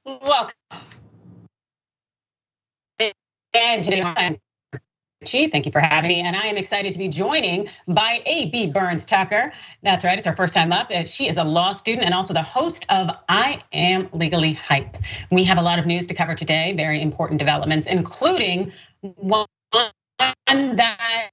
Welcome. And today I'm Richey, thank you for having me. And I am excited to be joining by A.B. Burns Tucker. That's right, it's her first time up. She is a law student and also the host of I Am Legally Hype. We have a lot of news to cover today, very important developments, including one that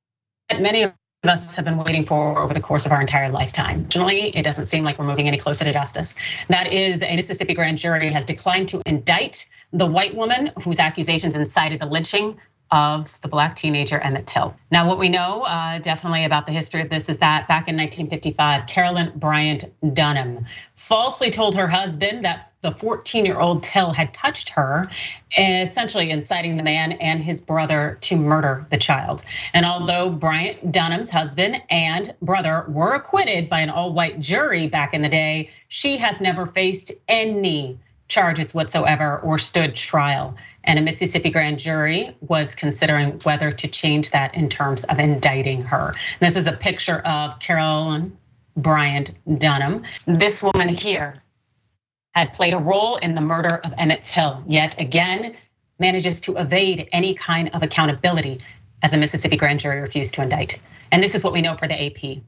many of us have been waiting for over the course of our entire lifetime. Generally, it doesn't seem like we're moving any closer to justice. That is, a Mississippi grand jury has declined to indict the white woman whose accusations incited the lynching of the Black teenager Emmett Till. Now, what we know definitely about the history of this is that back in 1955, Carolyn Bryant Donham falsely told her husband that the 14-year-old Till had touched her, essentially inciting the man and his brother to murder the child. And although Bryant Donham's husband and brother were acquitted by an all-white jury back in the day, she has never faced any charges whatsoever or stood trial. And a Mississippi grand jury was considering whether to change that in terms of indicting her. This is a picture of Carolyn Bryant Donham. This woman here had played a role in the murder of Emmett Till, yet again manages to evade any kind of accountability as a Mississippi grand jury refused to indict. And this is what we know per the AP.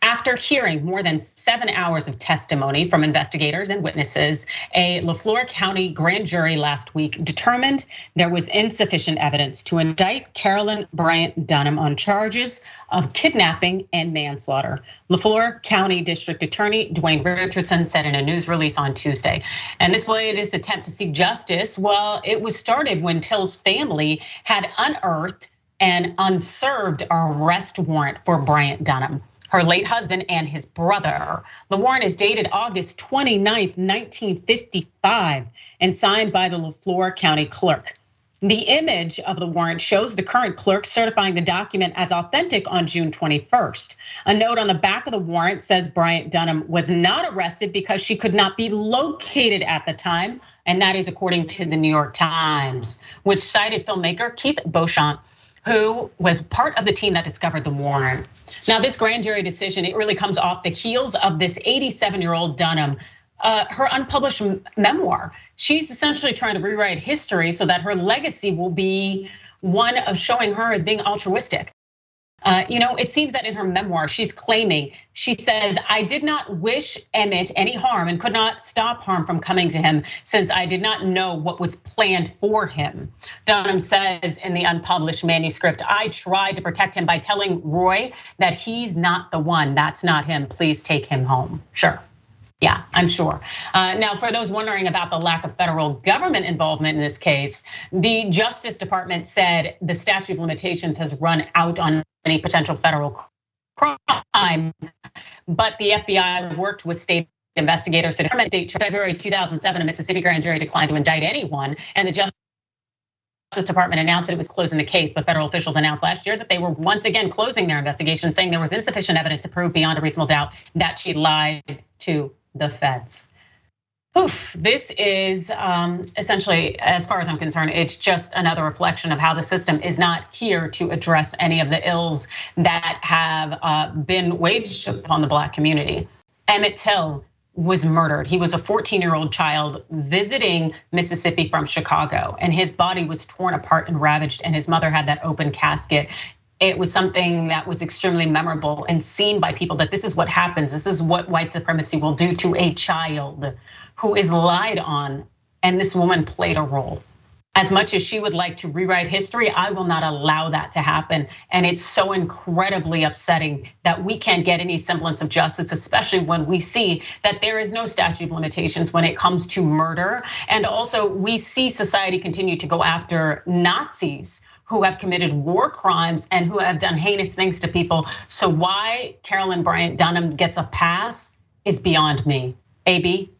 After hearing more than 7 hours of testimony from investigators and witnesses, a Leflore County grand jury last week determined there was insufficient evidence to indict Carolyn Bryant Donham on charges of kidnapping and manslaughter. Leflore County District Attorney Dwayne Richardson said in a news release on Tuesday. And this latest attempt to seek justice, well, it was started when Till's family had unearthed an unserved arrest warrant for Bryant Donham, her late husband and his brother. The warrant is dated August 29th, 1955, and signed by the Leflore County clerk. The image of the warrant shows the current clerk certifying the document as authentic on June 21st. A note on the back of the warrant says Bryant Donham was not arrested because she could not be located at the time, and that is according to the New York Times, which cited filmmaker Keith Beauchamp, who was part of the team that discovered the warrant. Now, this grand jury decision, it really comes off the heels of this 87-year-old Donham, her unpublished memoir. She's essentially trying to rewrite history so that her legacy will be one of showing her as being altruistic. It seems that in her memoir, she's claiming, she says, I did not wish Emmett any harm and could not stop harm from coming to him since I did not know what was planned for him. Donham says in the unpublished manuscript, I tried to protect him by telling Roy that he's not the one, that's not him, please take him home. Sure. Yeah, I'm sure. Now, for those wondering about the lack of federal government involvement in this case, the Justice Department said the statute of limitations has run out on any potential federal crime, but the FBI worked with state investigators to determine date. February 2007, a Mississippi grand jury declined to indict anyone, and the Justice Department announced that it was closing the case, but federal officials announced last year that they were once again closing their investigation, saying there was insufficient evidence to prove beyond a reasonable doubt that she lied to the feds. Oof, this is essentially, as far as I'm concerned, it's just another reflection of how the system is not here to address any of the ills that have been waged upon the Black community. Emmett Till was murdered. He was a 14-year-old child visiting Mississippi from Chicago, and his body was torn apart and ravaged, and his mother had that open casket. It was something that was extremely memorable and seen by people that this is what happens. This is what white supremacy will do to a child who is lied on, and this woman played a role. As much as she would like to rewrite history, I will not allow that to happen. And it's so incredibly upsetting that we can't get any semblance of justice, especially when we see that there is no statute of limitations when it comes to murder. And also we see society continue to go after Nazis who have committed war crimes and who have done heinous things to people. So why Carolyn Bryant Donham gets a pass is beyond me. AB?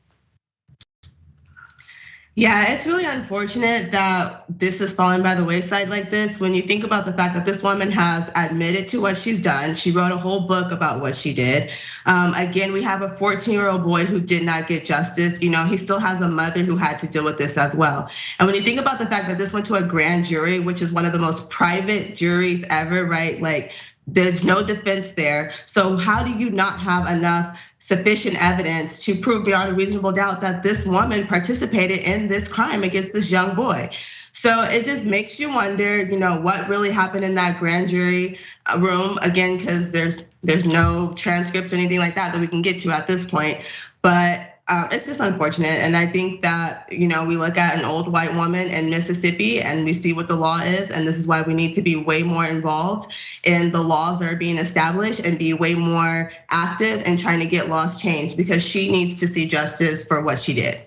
Yeah, it's really unfortunate that this is falling by the wayside like this. When you think about the fact that this woman has admitted to what she's done, she wrote a whole book about what she did. Again, we have a 14-year-old boy who did not get justice. He still has a mother who had to deal with this as well. And when you think about the fact that this went to a grand jury, which is one of the most private juries ever, right? Like, There's no defense there. So how do you not have enough sufficient evidence to prove beyond a reasonable doubt that this woman participated in this crime against this young boy? So it just makes you wonder, what really happened in that grand jury room, again, because there's no transcripts or anything like that we can get to at this point. But it's just unfortunate. And I think that, we look at an old white woman in Mississippi and we see what the law is. And this is why we need to be way more involved in the laws that are being established and be way more active in trying to get laws changed, because she needs to see justice for what she did.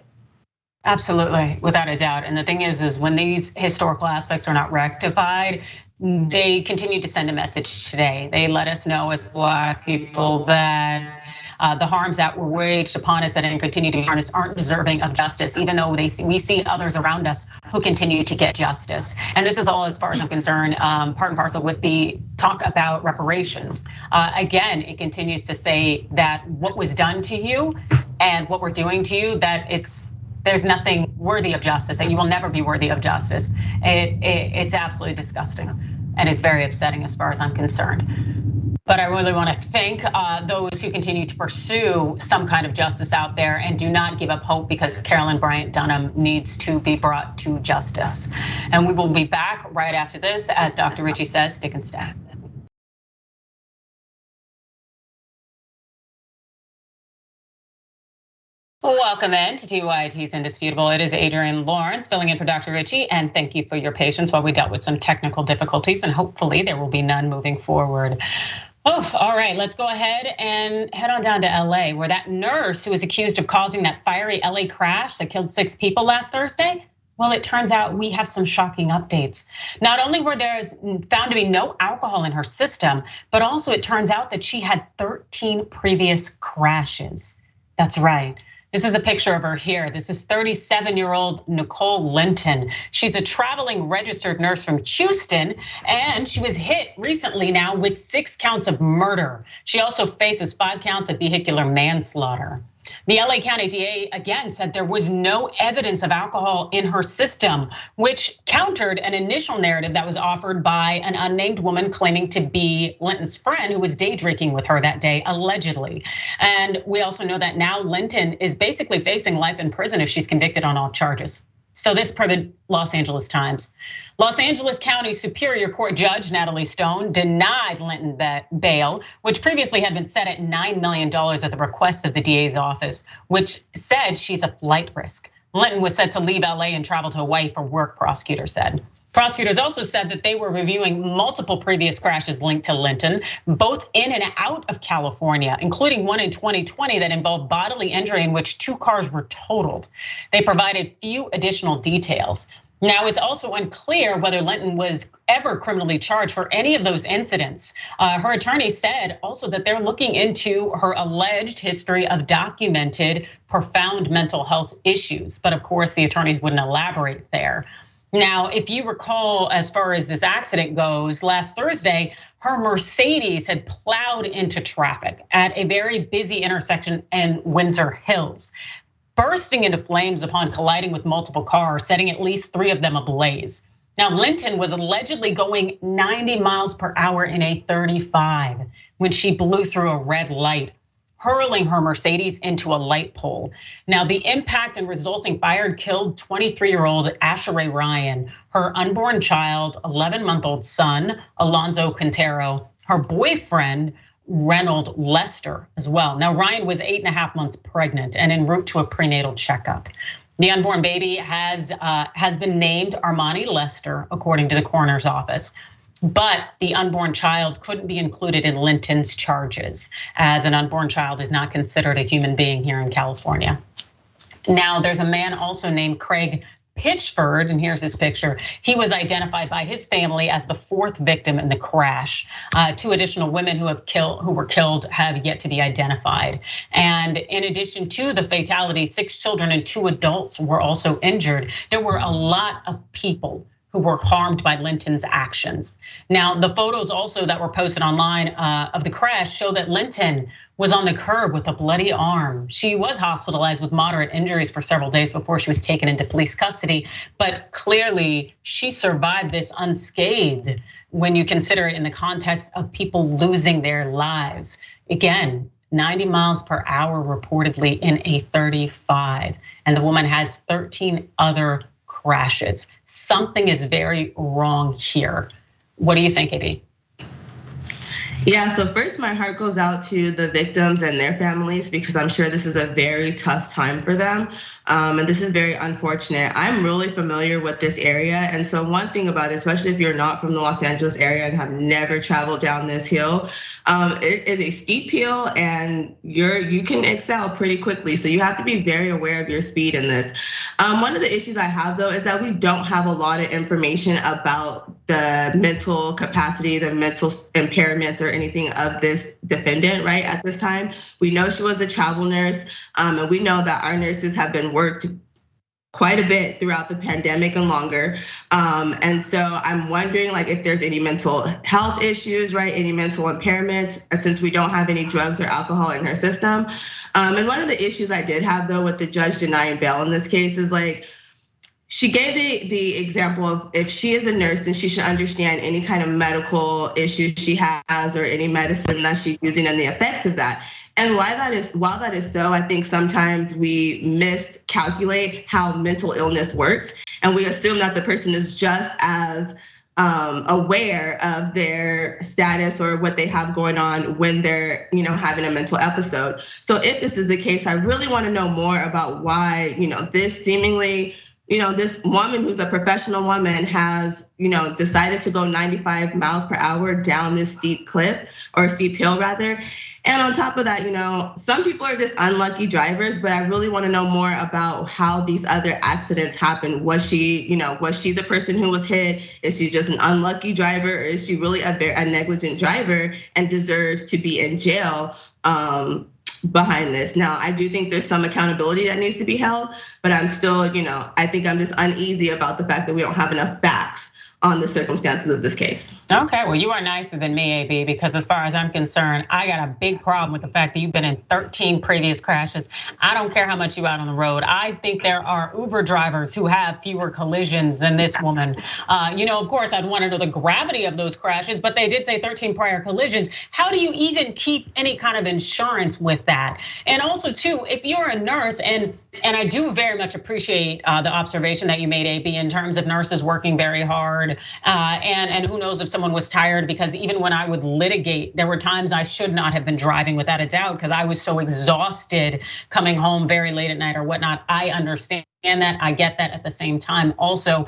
Absolutely, without a doubt. And the thing is when these historical aspects are not rectified, they continue to send a message today. They let us know as Black people that the harms that were waged upon us and continue to be harnessed aren't deserving of justice, even though we see others around us who continue to get justice. And this is all, as far as I'm concerned, part and parcel with the talk about reparations. Again, it continues to say that what was done to you and what we're doing to you, that there's nothing worthy of justice, that you will never be worthy of justice. It's absolutely disgusting, and it's very upsetting as far as I'm concerned. But I really want to thank those who continue to pursue some kind of justice out there and do not give up hope, because Carolyn Bryant Donham needs to be brought to justice. And we will be back right after this. As Dr. Richey says, stick and stay. Welcome in to TYT's Indisputable. It is Adrienne Lawrence filling in for Dr. Richey, and thank you for your patience while we dealt with some technical difficulties, and hopefully there will be none moving forward. Oh, all right, let's go ahead and head on down to LA, where that nurse who was accused of causing that fiery LA crash that killed 6 people last Thursday, well, it turns out we have some shocking updates. Not only were there found to be no alcohol in her system, but also it turns out that she had 13 previous crashes. That's right. This is a picture of her here. This is 37-year-old Nicole Linton. She's a traveling registered nurse from Houston, and she was hit recently now with 6 counts of murder. She also faces 5 counts of vehicular manslaughter. The LA County DA again said there was no evidence of alcohol in her system, which countered an initial narrative that was offered by an unnamed woman claiming to be Linton's friend who was day drinking with her that day, allegedly. And we also know that now Linton is basically facing life in prison if she's convicted on all charges. So this per the Los Angeles Times. Los Angeles County Superior Court Judge Natalie Stone denied Linton bail, which previously had been set at $9 million at the request of the DA's office, which said she's a flight risk. Linton was set to leave LA and travel to Hawaii for work, prosecutors said. Prosecutors also said that they were reviewing multiple previous crashes linked to Linton, both in and out of California, including one in 2020 that involved bodily injury in which 2 cars were totaled. They provided few additional details. Now, it's also unclear whether Linton was ever criminally charged for any of those incidents. Her attorney said also that they're looking into her alleged history of documented profound mental health issues. But of course, the attorneys wouldn't elaborate there. Now, if you recall, as far as this accident goes, last Thursday, her Mercedes had plowed into traffic at a very busy intersection in Windsor Hills, bursting into flames upon colliding with multiple cars, setting at least 3 of them ablaze. Now, Linton was allegedly going 90 miles per hour in a 35 when she blew through a red light, hurling her Mercedes into a light pole. Now, the impact and resulting fire killed 23-year-old Asheray Ryan, her unborn child, 11-month-old son, Alonzo Quintero, her boyfriend, Reynold Lester as well. Now, Ryan was 8.5 months pregnant and en route to a prenatal checkup. The unborn baby has been named Armani Lester, according to the coroner's office. But the unborn child couldn't be included in Linton's charges, as an unborn child is not considered a human being here in California. Now, there's a man also named Craig Pitchford, and here's his picture. He was identified by his family as the 4th victim in the crash. 2 additional women who were killed have yet to be identified. And in addition to the fatality, 6 children and 2 adults were also injured. There were a lot of people who were harmed by Linton's actions. Now, the photos also that were posted online of the crash show that Linton was on the curb with a bloody arm. She was hospitalized with moderate injuries for several days before she was taken into police custody, but clearly she survived this unscathed. when you consider it in the context of people losing their lives. Again, 90 miles per hour reportedly in a 35, and the woman has 13 other crashes. Something is very wrong here. What do you think, AB? Yeah, so first my heart goes out to the victims and their families because I'm sure this is a very tough time for them. And this is very unfortunate. I'm really familiar with this area. And so one thing about it, especially if you're not from the Los Angeles area and have never traveled down this hill, it is a steep hill and you can excel pretty quickly. So you have to be very aware of your speed in this. One of the issues I have though is that we don't have a lot of information about the mental capacity, the mental impairments or anything of this defendant, right? At this time, we know she was a travel nurse, and we know that our nurses have been worked quite a bit throughout the pandemic and longer. And so I'm wondering like if there's any mental health issues, right? Any mental impairments, since we don't have any drugs or alcohol in her system. And one of the issues I did have though with the judge denying bail in this case is like, she gave the example of if she is a nurse, then she should understand any kind of medical issues she has or any medicine that she's using and the effects of that. And while that is so, I think sometimes we miscalculate how mental illness works, and we assume that the person is just as aware of their status or what they have going on when they're, having a mental episode. So if this is the case, I really want to know more about why, this seemingly, this woman who's a professional woman has, decided to go 95 miles per hour down this steep cliff or steep hill rather. And on top of that, some people are just unlucky drivers, but I really want to know more about how these other accidents happen. Was she the person who was hit? Is she just an unlucky driver, or is she really a negligent driver and deserves to be in jail? Behind this. Now, I do think there's some accountability that needs to be held, but I'm still, I think I'm just uneasy about the fact that we don't have enough facts on the circumstances of this case. Okay, well, you are nicer than me, AB, because as far as I'm concerned, I got a big problem with the fact that you've been in 13 previous crashes. I don't care how much you're out on the road. I think there are Uber drivers who have fewer collisions than this woman. Of course, I'd want to know the gravity of those crashes, but they did say 13 prior collisions. How do you even keep any kind of insurance with that? And also, too, if you're a nurse, and I do very much appreciate the observation that you made, AB, in terms of nurses working very hard. And who knows if someone was tired, because even when I would litigate, there were times I should not have been driving without a doubt because I was so exhausted coming home very late at night or whatnot. I understand that, I get that. At the same time, also,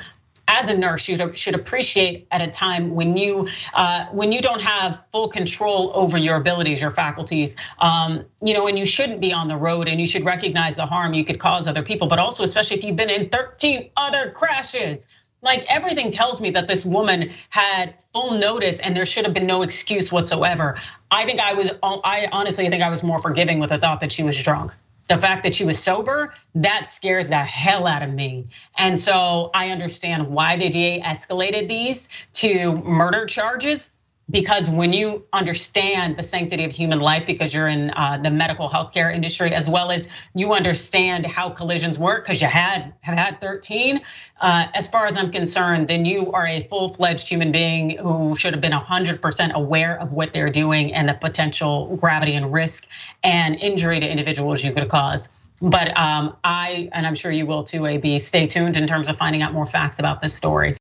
as a nurse, you should appreciate at a time when you don't have full control over your abilities, your faculties, and you shouldn't be on the road, and you should recognize the harm you could cause other people, but also especially if you've been in 13 other crashes. Like everything tells me that this woman had full notice and there should have been no excuse whatsoever. I honestly think I was more forgiving with the thought that she was drunk. The fact that she was sober, that scares the hell out of me. And so I understand why the DA escalated these to murder charges, because when you understand the sanctity of human life, because you're in the medical healthcare industry, as well as you understand how collisions work, because you have had 13, as far as I'm concerned, then you are a full-fledged human being who should have been 100% aware of what they're doing and the potential gravity and risk and injury to individuals you could cause. But and I'm sure you will too, AB, stay tuned in terms of finding out more facts about this story.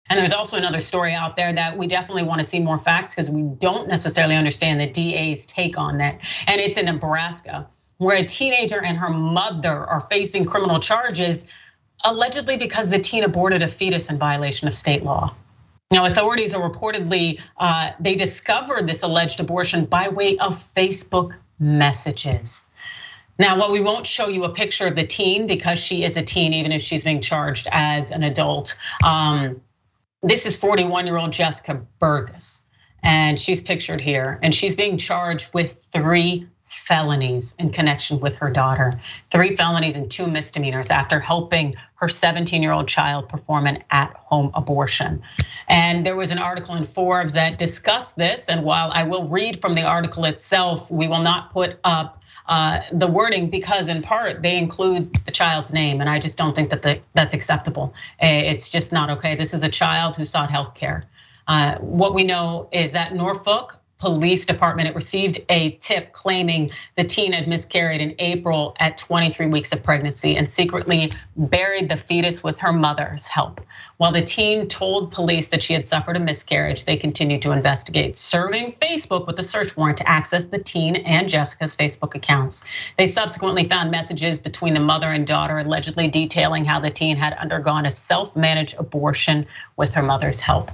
And there's also another story out there that we definitely want to see more facts, because we don't necessarily understand the DA's take on that. And it's in Nebraska, where a teenager and her mother are facing criminal charges, allegedly because the teen aborted a fetus in violation of state law. Now, authorities are reportedly, they discovered this alleged abortion by way of Facebook messages. Now, while we won't show you a picture of the teen because she is a teen, even if she's being charged as an adult, this is 41-year-old Jessica Burgess, and she's pictured here, and she's being charged with 3 felonies in connection with her daughter, 3 felonies and 2 misdemeanors after helping her 17-year-old child perform an at-home abortion. And there was an article in Forbes that discussed this, and while I will read from the article itself, we will not put up the wording because in part they include the child's name, and I just don't think that that's acceptable. It's just not okay. This is a child who sought health care. What we know is that Norfolk Police Department, it received a tip claiming the teen had miscarried in April at 23 weeks of pregnancy and secretly buried the fetus with her mother's help. While the teen told police that she had suffered a miscarriage, they continued to investigate, serving Facebook with a search warrant to access the teen and Jessica's Facebook accounts. They subsequently found messages between the mother and daughter allegedly detailing how the teen had undergone a self-managed abortion with her mother's help.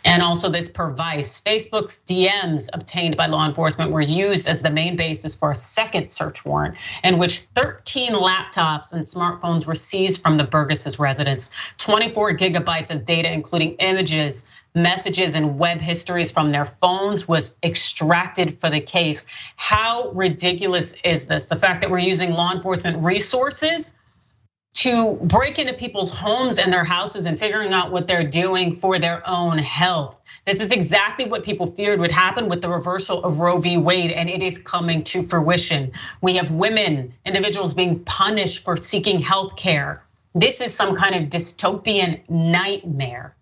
And also this per Vice, Facebook's DMs obtained by law enforcement were used as the main basis for a second search warrant in which 13 laptops and smartphones were seized from the Burgess's residence. 24 gigabytes of data, including images, messages, and web histories from their phones was extracted for the case. How ridiculous is this? The fact that we're using law enforcement resources to break into people's homes and their houses and figuring out what they're doing for their own health. This is exactly what people feared would happen with the reversal of Roe v. Wade, and it is coming to fruition. We have women, individuals being punished for seeking health care. This is some kind of dystopian nightmare.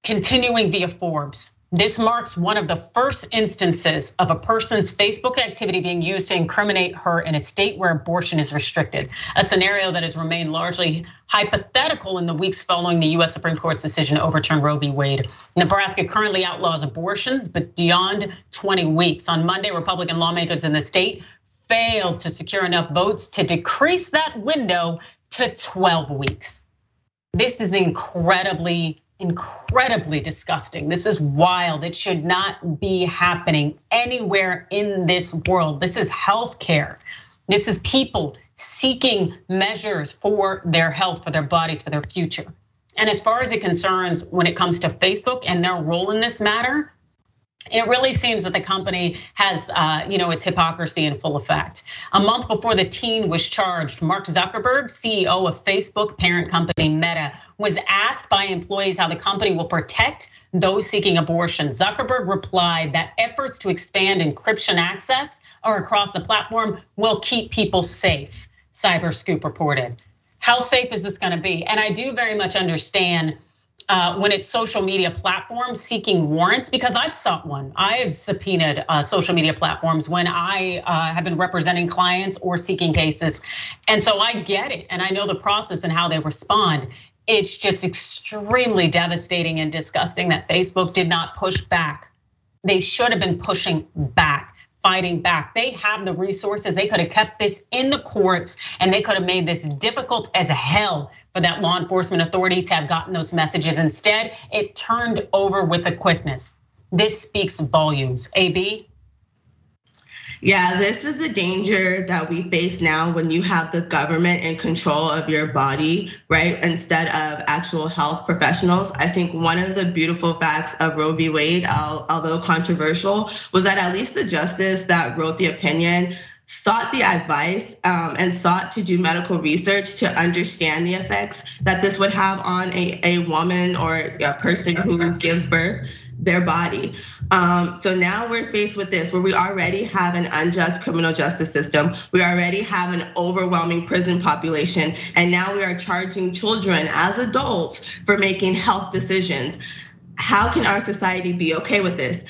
Continuing via Forbes. This marks one of the first instances of a person's Facebook activity being used to incriminate her in a state where abortion is restricted, a scenario that has remained largely hypothetical in the weeks following the US Supreme Court's decision to overturn Roe v. Wade. Nebraska currently outlaws abortions, but beyond 20 weeks. On Monday, Republican lawmakers in the state failed to secure enough votes to decrease that window to 12 weeks. This is incredibly disgusting. This is wild. It should not be happening anywhere in this world. This is healthcare. This is people seeking measures for their health, for their bodies, for their future. And as far as it concerns when it comes to Facebook and their role in this matter, it really seems that the company has its hypocrisy in full effect. A month before the teen was charged, Mark Zuckerberg, CEO of Facebook parent company Meta, was asked by employees how the company will protect those seeking abortion. Zuckerberg replied that efforts to expand encryption access or across the platform will keep people safe, Cyberscoop reported. How safe is this gonna be? And I do very much understand when it's social media platforms seeking warrants, because I've sought one. I have subpoenaed social media platforms when I have been representing clients or seeking cases. And so I get it, and I know the process and how they respond. It's just extremely devastating and disgusting that Facebook did not push back. They should have been pushing back, fighting back. They have the resources. They could have kept this in the courts, and they could have made this difficult as hell for that law enforcement authority to have gotten those messages. Instead, it turned over with a quickness. This speaks volumes. AB? Yeah, this is a danger that we face now when you have the government in control of your body, right? Instead of actual health professionals. I think one of the beautiful facts of Roe v. Wade, although controversial, was that at least the justice that wrote the opinion sought the advice and sought to do medical research to understand the effects that this would have on a woman or a person who gives birth, their body. So now we're faced with this, where we already have an unjust criminal justice system. We already have an overwhelming prison population. And now we are charging children as adults for making health decisions. How can our society be okay with this?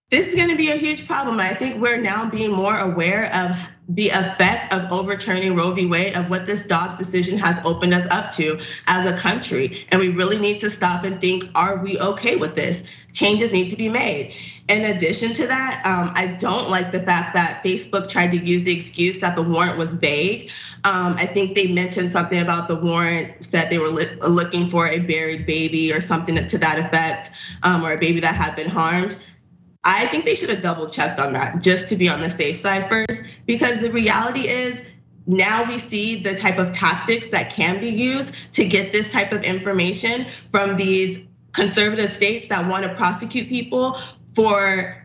This is gonna be a huge problem. I think we're now being more aware of the effect of overturning Roe v. Wade, of what this Dobbs decision has opened us up to as a country. And we really need to stop and think, are we okay with this? Changes need to be made. In addition to that, I don't like the fact that Facebook tried to use the excuse that the warrant was vague. I think they mentioned something about the warrant, said they were looking for a buried baby or something to that effect, or a baby that had been harmed. I think they should have double checked on that just to be on the safe side first, because the reality is now we see the type of tactics that can be used to get this type of information from these conservative states that want to prosecute people for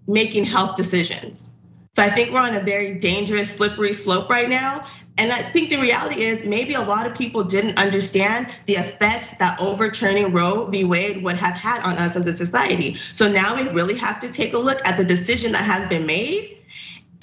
making health decisions. So I think we're on a very dangerous, slippery slope right now. And I think the reality is maybe a lot of people didn't understand the effects that overturning Roe v. Wade would have had on us as a society. So now we really have to take a look at the decision that has been made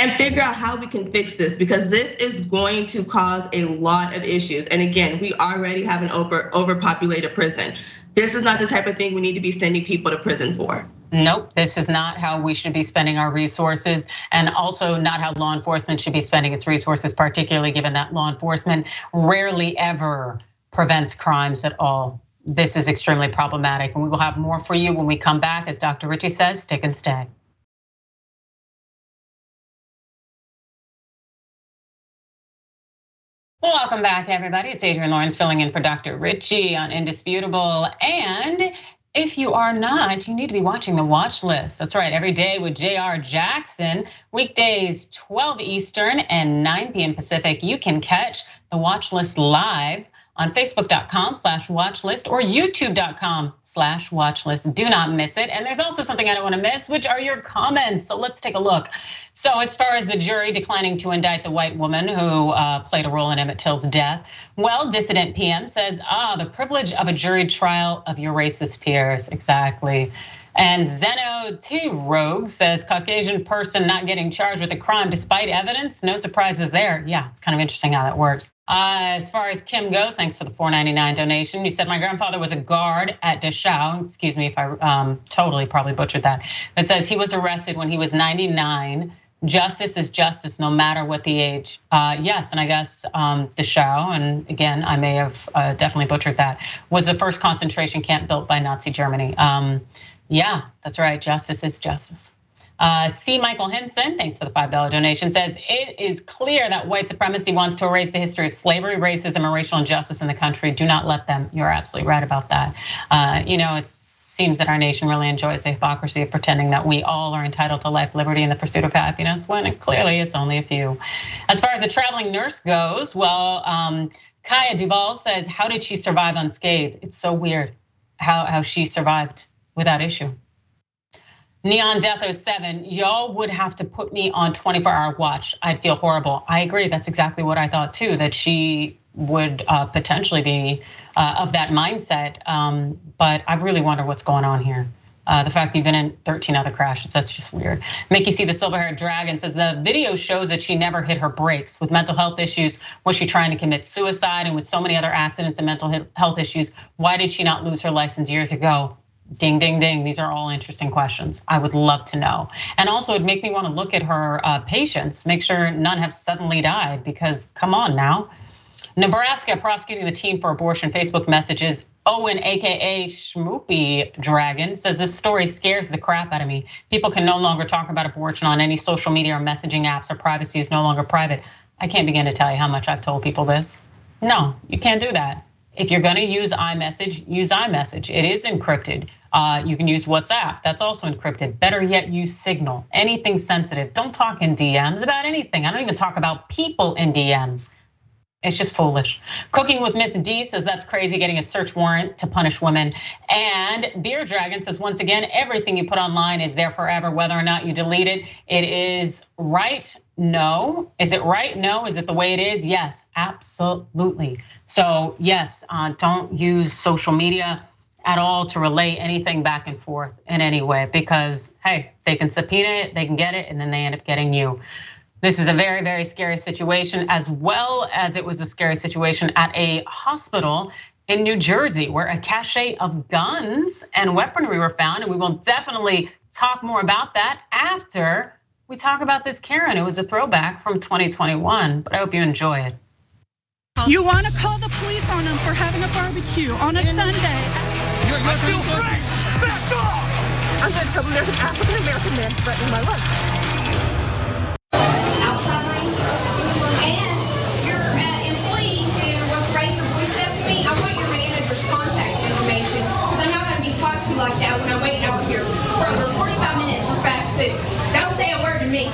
and figure out how we can fix this, because this is going to cause a lot of issues. And again, we already have an overpopulated prison. This is not the type of thing we need to be sending people to prison for. Nope, this is not how we should be spending our resources, and also not how law enforcement should be spending its resources, particularly given that law enforcement rarely ever prevents crimes at all. This is extremely problematic, and we will have more for you when we come back. As Dr. Richey says, stick and stay. Welcome back, everybody. It's Adrienne Lawrence filling in for Dr. Richey on Indisputable. And if you are not, you need to be watching the watch list. That's right, every day with J.R. Jackson, weekdays 12 Eastern and 9 p.m. Pacific, you can catch the watch list live on facebook.com/watchlist or youtube.com/watchlist. Do not miss it. And there's also something I don't want to miss, which are your comments. So let's take a look. So as far as the jury declining to indict the white woman who played a role in Emmett Till's death, well, Dissident PM says, the privilege of a jury trial of your racist peers. Exactly. And Zeno2 Rogue says Caucasian person not getting charged with a crime despite evidence. No surprises there. Yeah, it's kind of interesting how that works. As far as Kim goes, thanks for the $4.99 donation. You said my grandfather was a guard at Dachau. Excuse me if I totally probably butchered that. It says he was arrested when he was 99. Justice is justice, no matter what the age. Yes, and I guess Dachau, and again, I may have definitely butchered that, was the first concentration camp built by Nazi Germany. Yeah, that's right, justice is justice. C. Michael Henson, thanks for the $5 donation, says it is clear that white supremacy wants to erase the history of slavery, racism, and racial injustice in the country. Do not let them. You're absolutely right about that. It seems that our nation really enjoys the hypocrisy of pretending that we all are entitled to life, liberty, and the pursuit of happiness, when clearly it's only a few. As far as the traveling nurse goes, well, Kaya Duvall says, how did she survive unscathed? It's so weird how she survived without issue. Neon Death 07, y'all would have to put me on 24-hour watch. I'd feel horrible. I agree, that's exactly what I thought too, that she would potentially be of that mindset. But I really wonder what's going on here. The fact that you've been in 13 other crashes, that's just weird. Mickey C, the silver-haired dragon, says the video shows that she never hit her brakes. With mental health issues, was she trying to commit suicide? And with so many other accidents and mental health issues, why did she not lose her license years ago? Ding, ding, ding. These are all interesting questions. I would love to know. And also it'd make me want to look at her patients, make sure none have suddenly died, because come on now. Nebraska prosecuting the teen for abortion Facebook messages. Owen, AKA Schmoopy Dragon, says this story scares the crap out of me. People can no longer talk about abortion on any social media or messaging apps, or privacy is no longer private. I can't begin to tell you how much I've told people this. No, you can't do that. If you're gonna use iMessage, use iMessage. It is encrypted. You can use WhatsApp, that's also encrypted. Better yet, use Signal, anything sensitive. Don't talk in DMs about anything. I don't even talk about people in DMs. It's just foolish. Cooking with Miss D says that's crazy, getting a search warrant to punish women. And Beer Dragon says, once again, everything you put online is there forever, whether or not you delete it. It is right, no. Is it right, no? Is it the way it is? Yes, absolutely. So yes, don't use social media at all to relay anything back and forth in any way, because hey, they can subpoena it, they can get it, and then they end up getting you. This is a very, very scary situation, as well as it was a scary situation at a hospital in New Jersey, where a cache of guns and weaponry were found. And we will definitely talk more about that after we talk about this Karen. It was a throwback from 2021, but I hope you enjoy it. You want to call the police on them for having a barbecue on a Sunday. I feel free. Back off! I'm going to tell them there's an African-American man threatening my life. Outside range. And your employee who was raised or voiced up to me, I want your manager's contact information. Because I'm not going to be talked to like that when I'm waiting out here for over 45 minutes for fast food. Don't say a word to me.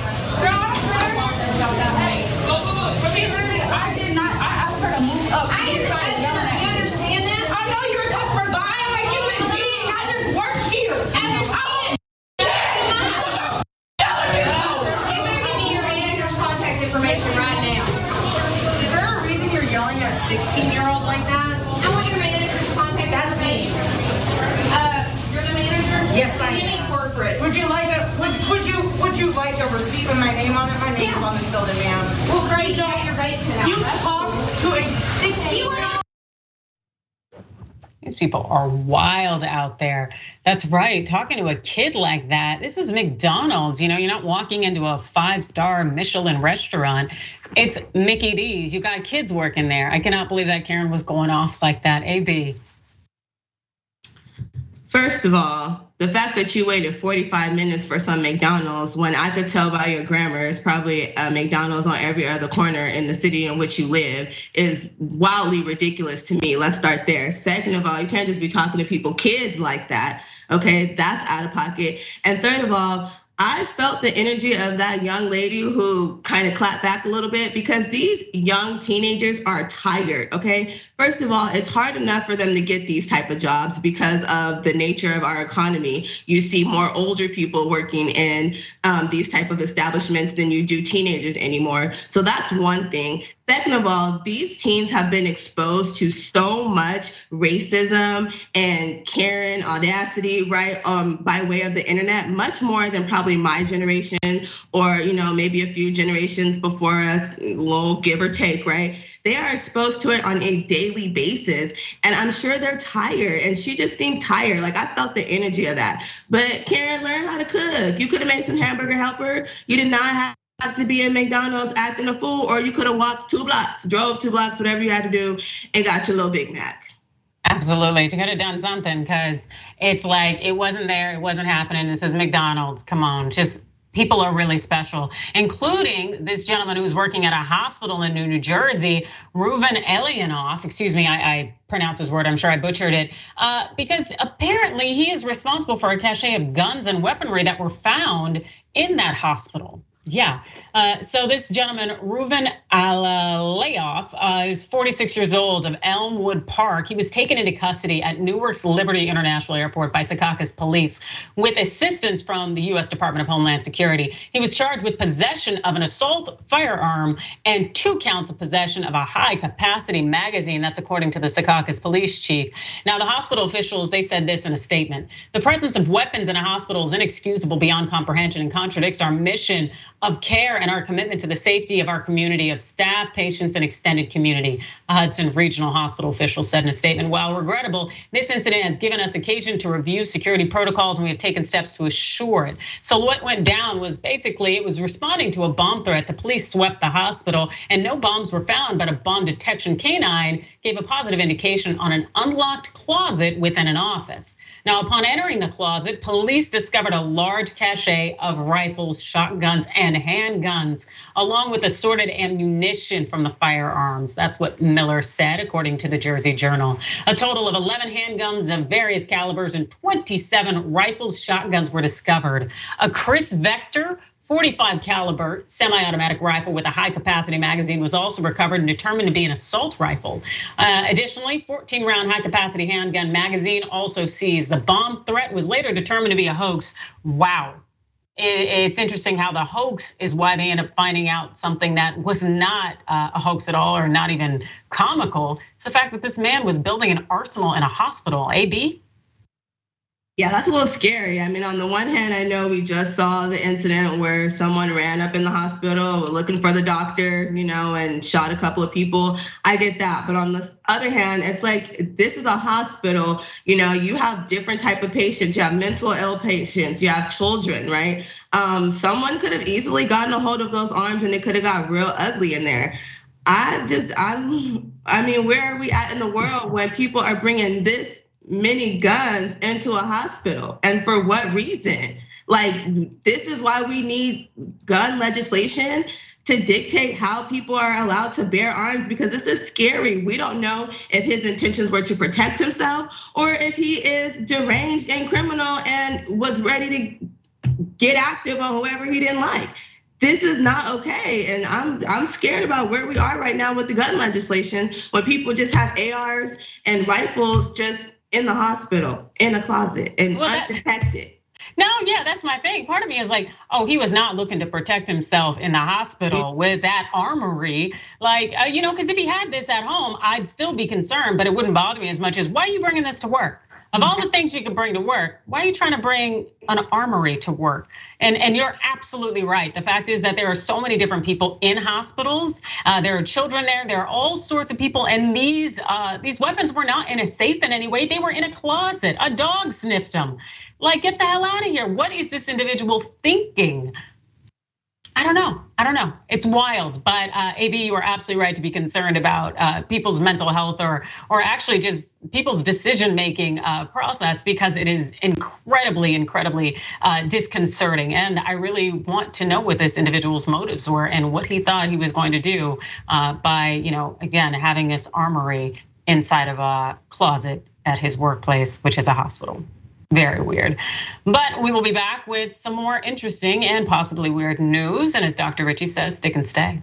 I did not. I asked her to move up. You understand that? I know you're a customer, but I am a human being. I just work here. You better give me your manager's contact information right now. Is there a reason you're yelling at a 16-year-old like that? I want your manager's contact That's me. information. You're the manager? Yes, I am. Give me corporate. Would you like a? Would you you like a receipt with my name on it? My name is on this building, ma'am. Well, great, you got your rights to that. You talk to a 16-year-old. These people are wild out there. That's right, talking to a kid like that. This is McDonald's, you're not walking into a 5-star Michelin restaurant. It's Mickey D's, you got kids working there. I cannot believe that Karen was going off like that, AB. First of all, the fact that you waited 45 minutes for some McDonald's when I could tell by your grammar it's probably a McDonald's on every other corner in the city in which you live is wildly ridiculous to me. Let's start there. Second of all, you can't just be talking to kids like that. Okay, that's out of pocket. And third of all, I felt the energy of that young lady who kind of clapped back a little bit because these young teenagers are tired, okay? First of all, it's hard enough for them to get these type of jobs because of the nature of our economy. You see more older people working in these type of establishments than you do teenagers anymore. So that's one thing. Second of all, these teens have been exposed to so much racism and Karen audacity, right? By way of the internet, much more than probably my generation or maybe a few generations before us, a little give or take, right? They are exposed to it on a daily basis. And I'm sure they're tired. And she just seemed tired. Like I felt the energy of that. But Karen, learn how to cook. You could have made some hamburger helper. You did not have to be in McDonald's acting a fool, or you could have walked 2 blocks, drove 2 blocks, whatever you had to do, and got your little Big Mac. Absolutely, you could have done something because it's like it wasn't there, it wasn't happening. This is McDonald's, come on, just people are really special, including this gentleman who was working at a hospital in New Jersey, Reuven Elianoff. Excuse me, I pronounced his word, I'm sure I butchered it. Because apparently he is responsible for a cache of guns and weaponry that were found in that hospital. Yeah, so this gentleman, Reuven Elianoff, is 46 years old of Elmwood Park. He was taken into custody at Newark's Liberty International Airport by Secaucus police with assistance from the US Department of Homeland Security. He was charged with possession of an assault firearm and 2 counts of possession of a high capacity magazine. That's according to the Secaucus police chief. Now the hospital officials, they said this in a statement. The presence of weapons in a hospital is inexcusable beyond comprehension and contradicts our mission of care and our commitment to the safety of our community of staff, patients, and extended community, a Hudson Regional Hospital official said in a statement. While regrettable, this incident has given us occasion to review security protocols and we have taken steps to assure it. So what went down was basically it was responding to a bomb threat. The police swept the hospital and no bombs were found, but a bomb detection canine gave a positive indication on an unlocked closet within an office. Now, upon entering the closet, police discovered a large cache of rifles, shotguns, and handguns, along with assorted ammunition from the firearms. That's what Miller said, according to the Jersey Journal. A total of 11 handguns of various calibers and 27 rifles, shotguns were discovered. A Chris Vector 45 caliber semi-automatic rifle with a high capacity magazine was also recovered and determined to be an assault rifle. Additionally, 14 round high capacity handgun magazine also seized. The bomb threat was later determined to be a hoax. Wow. It's interesting how the hoax is why they end up finding out something that was not a hoax at all or not even comical. It's the fact that this man was building an arsenal in a hospital. AB? Yeah, that's a little scary. I mean, on the one hand, I know we just saw the incident where someone ran up in the hospital looking for the doctor, and shot a couple of people. I get that. But on the other hand, it's like, this is a hospital. You have different type of patients. You have mental ill patients. You have children, right? Someone could have easily gotten a hold of those arms and it could have got real ugly in there. I mean, where are we at in the world when people are bringing this many guns into a hospital, and for what reason? Like, this is why we need gun legislation to dictate how people are allowed to bear arms, because this is scary. We don't know if his intentions were to protect himself or if he is deranged and criminal and was ready to get active on whoever he didn't like. This is not okay, and I'm scared about where we are right now with the gun legislation, when people just have ARs and rifles just in the hospital, in a closet, and undetected. No, yeah, that's my thing. Part of me is like, oh, he was not looking to protect himself in the hospital with that armory. Like, because if he had this at home, I'd still be concerned, but it wouldn't bother me as much as, why are you bringing this to work? Of all the things you can bring to work, why are you trying to bring an armory to work? And you're absolutely right. The fact is that there are so many different people in hospitals. There are children there. There are all sorts of people. And these weapons were not in a safe in any way. They were in a closet. A dog sniffed them. Like, get the hell out of here. What is this individual thinking? I don't know. It's wild, but AB, you are absolutely right to be concerned about people's mental health or actually just people's decision-making process, because it is incredibly disconcerting. And I really want to know what this individual's motives were and what he thought he was going to do by, again, having this armory inside of a closet at his workplace, which is a hospital. Very weird. But we will be back with some more interesting and possibly weird news. And as Dr. Richey says, stick and stay.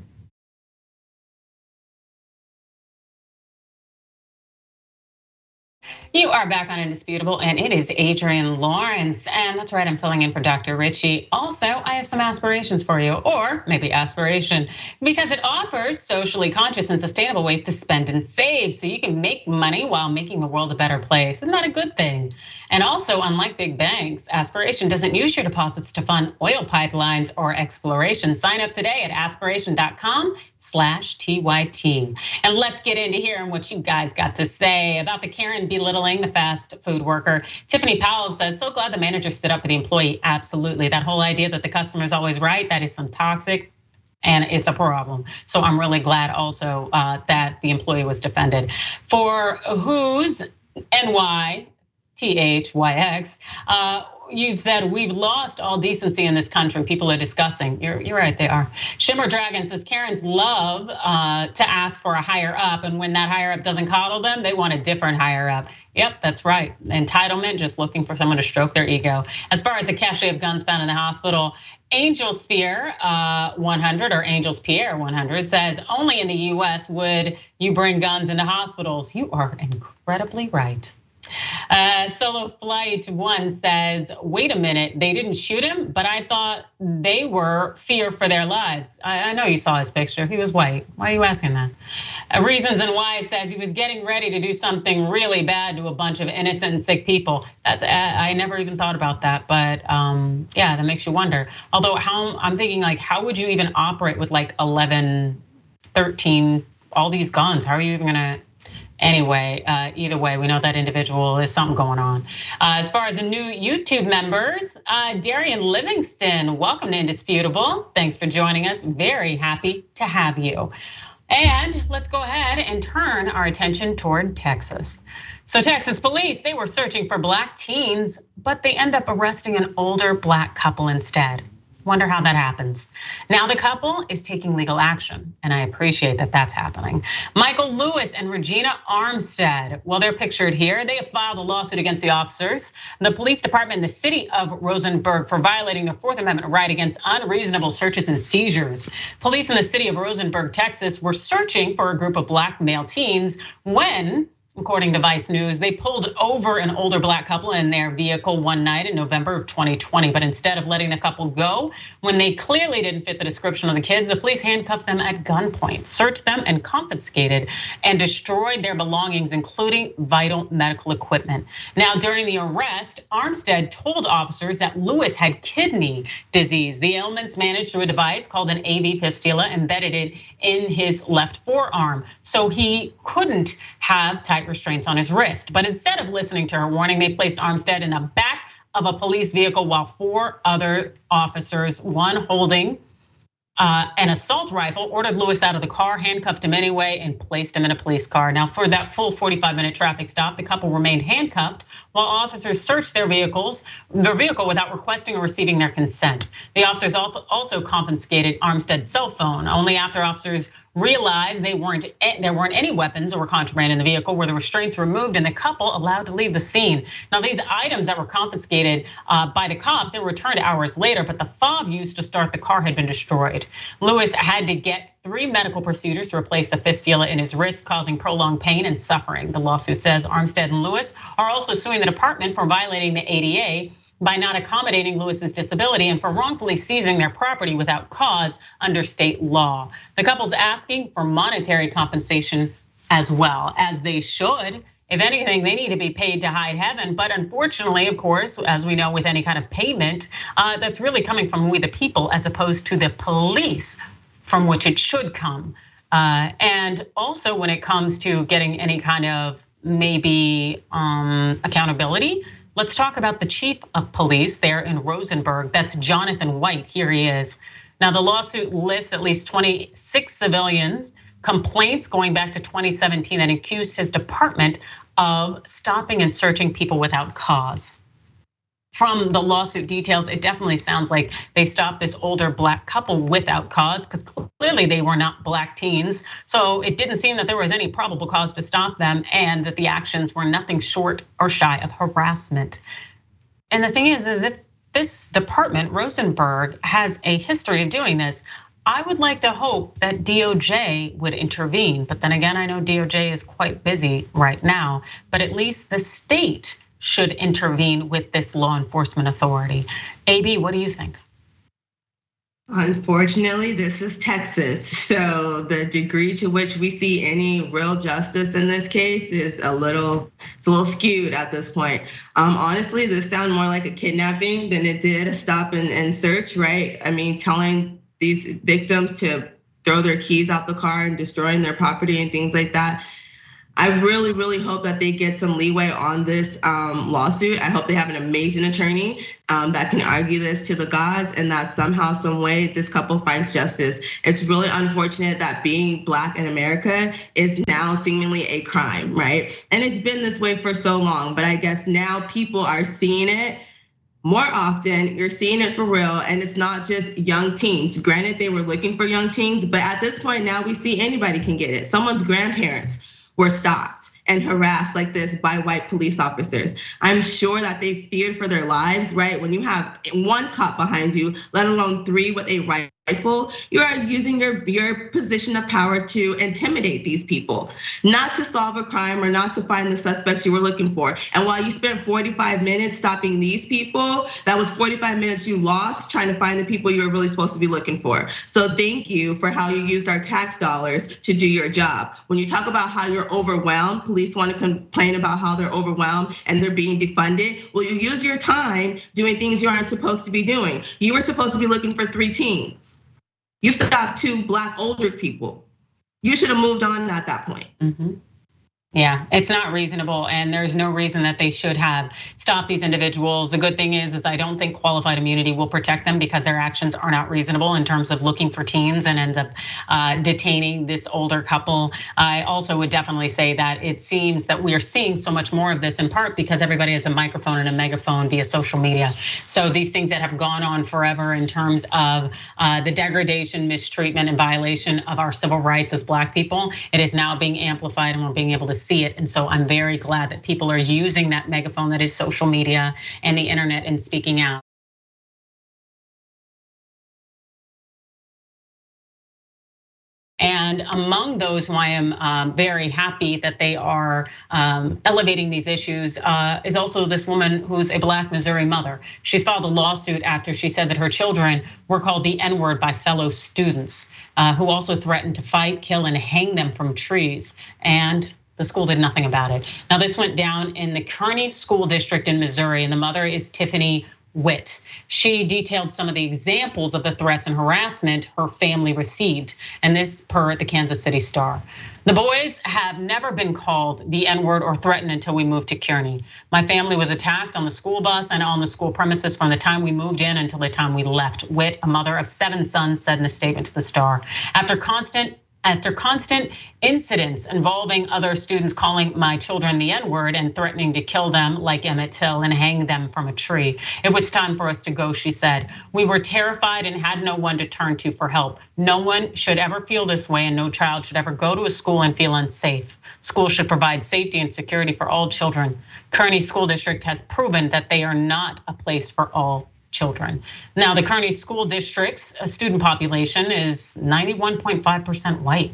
You are back on Indisputable, and it is Adrienne Lawrence. And that's right, I'm filling in for Dr. Richey. Also, I have some aspirations for you, or maybe aspiration, because it offers socially conscious and sustainable ways to spend and save so you can make money while making the world a better place. Isn't that a good thing? And also, unlike big banks, Aspiration doesn't use your deposits to fund oil pipelines or exploration. Sign up today at aspiration.com/TYT. And let's get into hearing what you guys got to say about the Karen belittling the fast food worker. Tiffany Powell says, so glad the manager stood up for the employee. Absolutely. That whole idea that the customer is always right, that is some toxic, and it's a problem. So I'm really glad also that the employee was defended. For who's NY, THYX, you've said we've lost all decency in this country. People are discussing. You're right, they are. Shimmer Dragon says Karens love to ask for a higher up, and when that higher up doesn't coddle them, they want a different higher up. Yep, that's right. Entitlement, just looking for someone to stroke their ego. As far as the cache of guns found in the hospital, Angel Spear 100 or Angels Pierre 100 says only in the US would you bring guns into hospitals. You are incredibly right. Solo Flight 1 says, wait a minute, they didn't shoot him, but I thought they were fear for their lives. I know you saw his picture, he was white. Why are you asking that? Reasons and Why says he was getting ready to do something really bad to a bunch of innocent and sick people. I never even thought about that, but yeah, that makes you wonder. Although I'm thinking like, how would you even operate with like 11, 13, all these guns? How are you even gonna? Anyway, either way, we know that individual is something going on. As far as the new YouTube members, Darian Livingston, welcome to Indisputable. Thanks for joining us. Very happy to have you. And let's go ahead and turn our attention toward Texas. So Texas police, they were searching for black teens, but they end up arresting an older black couple instead. Wonder how that happens. Now the couple is taking legal action, and I appreciate that that's happening. Michael Lewis and Regina Armstead, well, they're pictured here. They have filed a lawsuit against the officers, the police department in the city of Rosenberg for violating their Fourth Amendment right against unreasonable searches and seizures. Police in the city of Rosenberg, Texas, were searching for a group of black male teens when, according to Vice News, they pulled over an older black couple in their vehicle one night in November of 2020. But instead of letting the couple go, when they clearly didn't fit the description of the kids, the police handcuffed them at gunpoint, searched them and confiscated and destroyed their belongings, including vital medical equipment. Now, during the arrest, Armstead told officers that Lewis had kidney disease. The ailment's managed through a device called an AV fistula embedded in his left forearm. So he couldn't have tight restraints on his wrist. But instead of listening to her warning, they placed Armstead in the back of a police vehicle while 4 other officers, one holding an assault rifle, ordered Lewis out of the car, handcuffed him anyway, and placed him in a police car. Now, for that full 45-minute traffic stop, the couple remained handcuffed while officers searched their vehicle without requesting or receiving their consent. The officers also confiscated Armstead's cell phone. Only after officers realized there weren't any weapons or contraband in the vehicle were the restraints removed and the couple allowed to leave the scene. Now, these items that were confiscated by the cops, they were returned hours later, but the fob used to start the car had been destroyed. Lewis had to get 3 medical procedures to replace the fistula in his wrist, causing prolonged pain and suffering. The lawsuit says Armstead and Lewis are also suing the department for violating the ADA by not accommodating Lewis's disability and for wrongfully seizing their property without cause under state law. The couple's asking for monetary compensation as well, as they should. If anything, they need to be paid to hide heaven. But unfortunately, of course, as we know with any kind of payment, that's really coming from we the people as opposed to the police from which it should come. And also when it comes to getting any kind of maybe accountability, let's talk about the chief of police there in Rosenberg. That's Jonathan White. Here he is. Now the lawsuit lists at least 26 civilian complaints going back to 2017 that accused his department of stopping and searching people without cause. From the lawsuit details, it definitely sounds like they stopped this older black couple without cause because clearly they were not black teens. So it didn't seem that there was any probable cause to stop them and that the actions were nothing short or shy of harassment. And the thing is if this department, Rosenberg, has a history of doing this, I would like to hope that DOJ would intervene. But then again, I know DOJ is quite busy right now, but at least the state should intervene with this law enforcement authority. AB, what do you think? Unfortunately, this is Texas. So the degree to which we see any real justice in this case is it's a little skewed at this point. Honestly, this sounds more like a kidnapping than it did a stop and search, right? I mean, telling these victims to throw their keys out the car and destroying their property and things like that. I really, really hope that they get some leeway on this lawsuit. I hope they have an amazing attorney that can argue this to the gods and that somehow, some way, this couple finds justice. It's really unfortunate that being black in America is now seemingly a crime, right? And it's been this way for so long, but I guess now people are seeing it more often. You're seeing it for real, and it's not just young teens. Granted, they were looking for young teens, but at this point now we see anybody can get it. Someone's grandparents were stopped and harassed like this by white police officers. I'm sure that they feared for their lives, right? When you have one cop behind you, let alone 3 with a rifle, you are using your position of power to intimidate these people, not to solve a crime or not to find the suspects you were looking for. And while you spent 45 minutes stopping these people, that was 45 minutes you lost trying to find the people you were really supposed to be looking for. So thank you for how you used our tax dollars to do your job. When you talk about how you're overwhelmed, police want to complain about how they're overwhelmed and they're being defunded. Well, you use your time doing things you aren't supposed to be doing. You were supposed to be looking for 3 teens. You stopped 2 black older people. You should have moved on at that point. Yeah, it's not reasonable, and there's no reason that they should have stopped these individuals. The good thing is I don't think qualified immunity will protect them because their actions are not reasonable in terms of looking for teens and ends up detaining this older couple. I also would definitely say that it seems that we are seeing so much more of this in part because everybody has a microphone and a megaphone via social media. So these things that have gone on forever in terms of the degradation, mistreatment, and violation of our civil rights as black people, it is now being amplified and we're being able to see it. And so I'm very glad that people are using that megaphone that is social media and the internet and speaking out. And among those who I am very happy that they are elevating these issues is also this woman who's a black Missouri mother. She's filed a lawsuit after she said that her children were called the N-word by fellow students who also threatened to fight, kill, and hang them from trees. And the school did nothing about it. Now this went down in the Kearney School District in Missouri, and the mother is Tiffany Witt. She detailed some of the examples of the threats and harassment her family received, and this per the Kansas City Star. The boys have never been called the N-word or threatened until we moved to Kearney. My family was attacked on the school bus and on the school premises from the time we moved in until the time we left. Witt, a mother of 7 sons, said in a statement to the Star. After constant incidents involving other students calling my children the N-word and threatening to kill them like Emmett Till and hang them from a tree, it was time for us to go, she said. We were terrified and had no one to turn to for help. No one should ever feel this way and no child should ever go to a school and feel unsafe. Schools should provide safety and security for all children. Kearney School District has proven that they are not a place for all children. Now, the Kearney School District's student population is 91.5% white.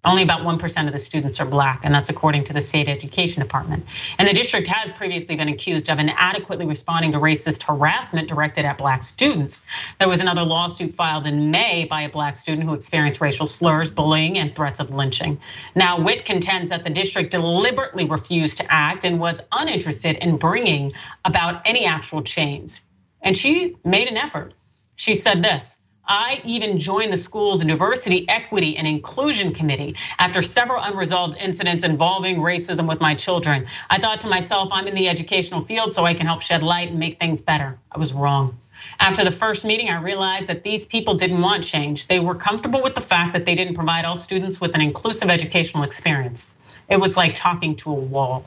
Only about 1% of the students are Black, and that's according to the state education department. And the district has previously been accused of inadequately responding to racist harassment directed at Black students. There was another lawsuit filed in May by a Black student who experienced racial slurs, bullying, and threats of lynching. Now, Witt contends that the district deliberately refused to act and was uninterested in bringing about any actual change. And she made an effort. She said this: I even joined the school's diversity, equity, and inclusion committee after several unresolved incidents involving racism with my children. I thought to myself, I'm in the educational field so I can help shed light and make things better. I was wrong. After the first meeting, I realized that these people didn't want change. They were comfortable with the fact that they didn't provide all students with an inclusive educational experience. It was like talking to a wall.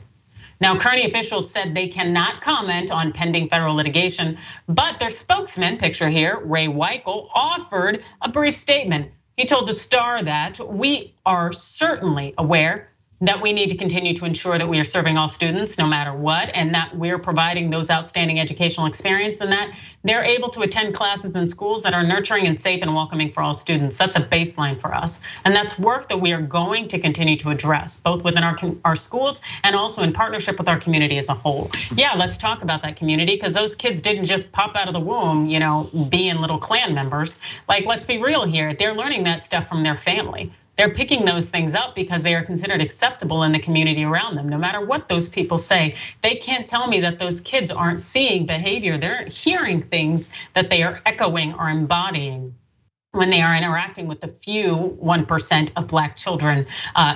Now, Kearney officials said they cannot comment on pending federal litigation, but their spokesman, picture here, Ray Weichel, offered a brief statement. He told the Star that we are certainly aware that we need to continue to ensure that we are serving all students no matter what, and that we're providing those outstanding educational experience, and that they're able to attend classes in schools that are nurturing and safe and welcoming for all students. That's a baseline for us. And that's work that we are going to continue to address, both within our schools and also in partnership with our community as a whole. Yeah, let's talk about that community, because those kids didn't just pop out of the womb, being little Klan members. Like, let's be real here. They're learning that stuff from their family. They're picking those things up because they are considered acceptable in the community around them. No matter what those people say, they can't tell me that those kids aren't seeing behavior. They're hearing things that they are echoing or embodying when they are interacting with the few 1% of Black children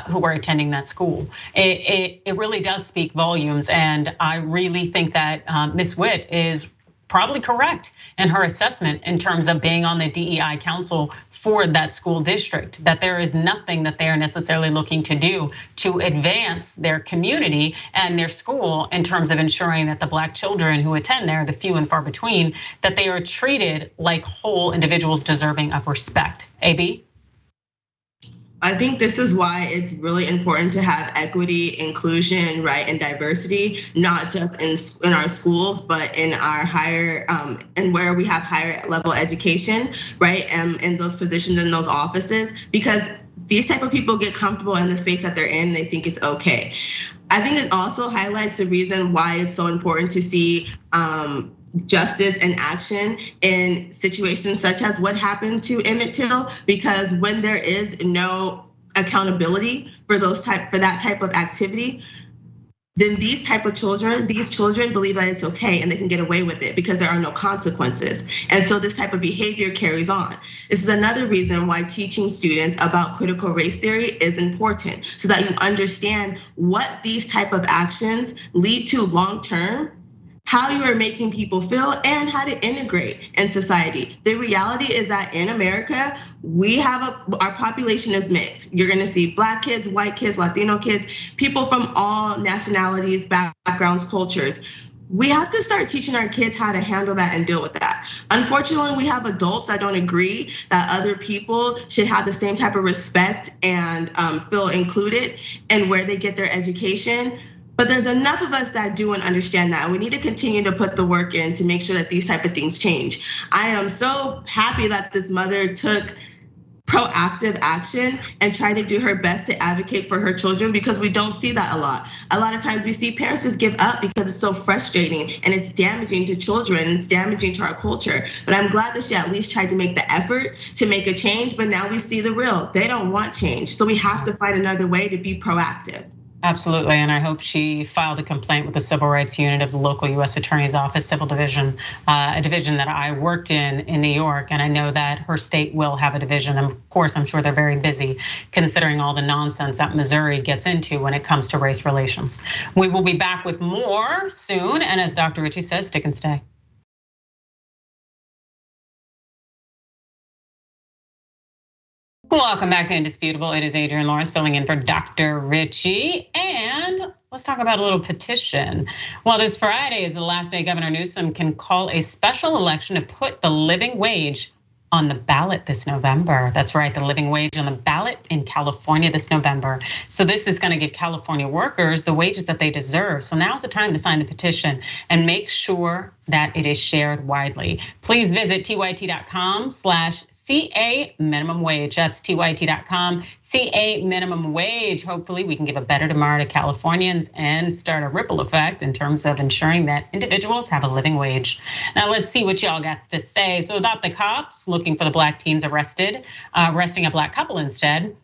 who are attending that school. It really does speak volumes, and I really think that Ms. Witt is probably correct in her assessment in terms of being on the DEI council for that school district, that there is nothing that they are necessarily looking to do to advance their community and their school in terms of ensuring that the Black children who attend there, the few and far between, that they are treated like whole individuals deserving of respect. AB? I think this is why it's really important to have equity, inclusion, right, and diversity, not just in our schools, but in our higher, and where we have higher level education, right, in those positions, in those offices, because these type of people get comfortable in the space that they're in, they think it's okay. I think it also highlights the reason why it's so important to see justice and action in situations such as what happened to Emmett Till, because when there is no accountability for that type of activity, then these children believe that it's okay and they can get away with it because there are no consequences. And so this type of behavior carries on. This is another reason why teaching students about critical race theory is important, so that you understand what these type of actions lead to long term, how you are making people feel, and how to integrate in society. The reality is that in America, our population is mixed. You're gonna see Black kids, white kids, Latino kids, people from all nationalities, backgrounds, cultures. We have to start teaching our kids how to handle that and deal with that. Unfortunately, we have adults that don't agree that other people should have the same type of respect and feel included in where they get their education. But there's enough of us that do and understand that. And we need to continue to put the work in to make sure that these type of things change. I am so happy that this mother took proactive action and tried to do her best to advocate for her children, because we don't see that a lot. A lot of times we see parents just give up because it's so frustrating and it's damaging to children, it's damaging to our culture. But I'm glad that she at least tried to make the effort to make a change, but now we see the real. They don't want change. So we have to find another way to be proactive. Absolutely, and I hope she filed a complaint with the Civil Rights Unit of the local US Attorney's Office Civil Division, a division that I worked in New York, and I know that her state will have a division. And of course, I'm sure they're very busy considering all the nonsense that Missouri gets into when it comes to race relations. We will be back with more soon, and as Dr. Richey says, stick and stay. Welcome back to Indisputable. It is Adrienne Lawrence filling in for Dr. Richey. And let's talk about a little petition. Well, this Friday is the last day Governor Newsom can call a special election to put the living wage on the ballot this November. That's right, the living wage on the ballot in California this November. So this is gonna give California workers the wages that they deserve. So now's the time to sign the petition and make sure that it is shared widely. Please visit tyt.com/CA minimum wage. That's tyt.com/CA minimum wage. Hopefully we can give a better tomorrow to Californians and start a ripple effect in terms of ensuring that individuals have a living wage. Now let's see what y'all got to say. So about the cops looking for the black teens arrested, arresting a black couple instead.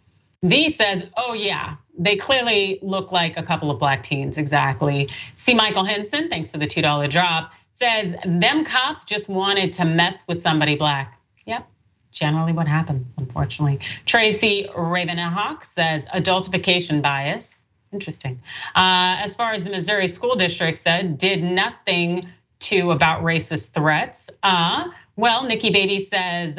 V says, oh yeah, they clearly look like a couple of black teens, exactly. C. Michael Henson, thanks for the $2 drop, says, them cops just wanted to mess with somebody black. Yep, generally what happens, unfortunately. Tracy Ravenhawk says, adultification bias. Interesting. As far as the Missouri School District said, did nothing about racist threats. Well, Nikki Baby says,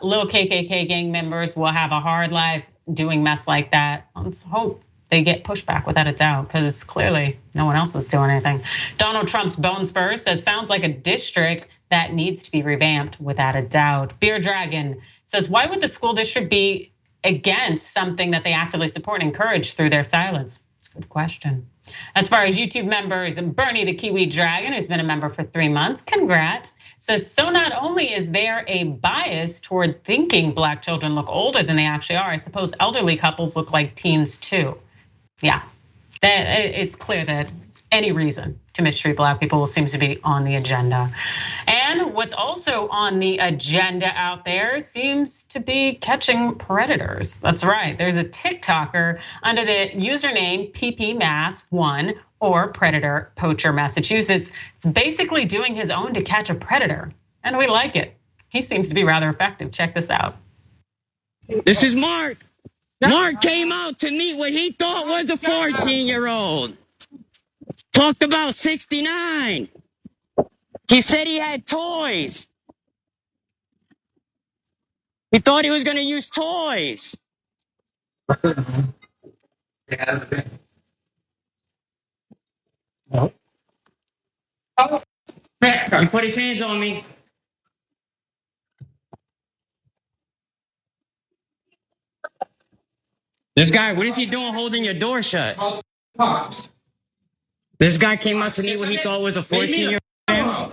little KKK gang members will have a hard life doing mess like that. Let's hope they get pushback without a doubt, because clearly no one else is doing anything. Donald Trump's Bone Spurs says, sounds like a district that needs to be revamped without a doubt. Beer Dragon says, why would the school district be against something that they actively support and encourage through their silence? It's a good question. As far as YouTube members, Bernie the Kiwi Dragon, who's been a member for 3 months, congrats, says, so not only is there a bias toward thinking black children look older than they actually are, I suppose elderly couples look like teens too. Yeah, it's clear that any reason to mistreat black people seems to be on the agenda. And what's also on the agenda out there seems to be catching predators. That's right, there's a TikToker under the username PPMass1 or Predator Poacher Massachusetts. It's basically doing his own to catch a predator, and we like it. He seems to be rather effective. Check this out. This is Mark. Mark came out to meet what he thought was a 14-year-old. Talked about 69. He said he had toys. He thought he was gonna use toys. He put his hands on me. This guy, what is he doing holding your door shut? This guy came out to meet what he thought was a 14-year-old man.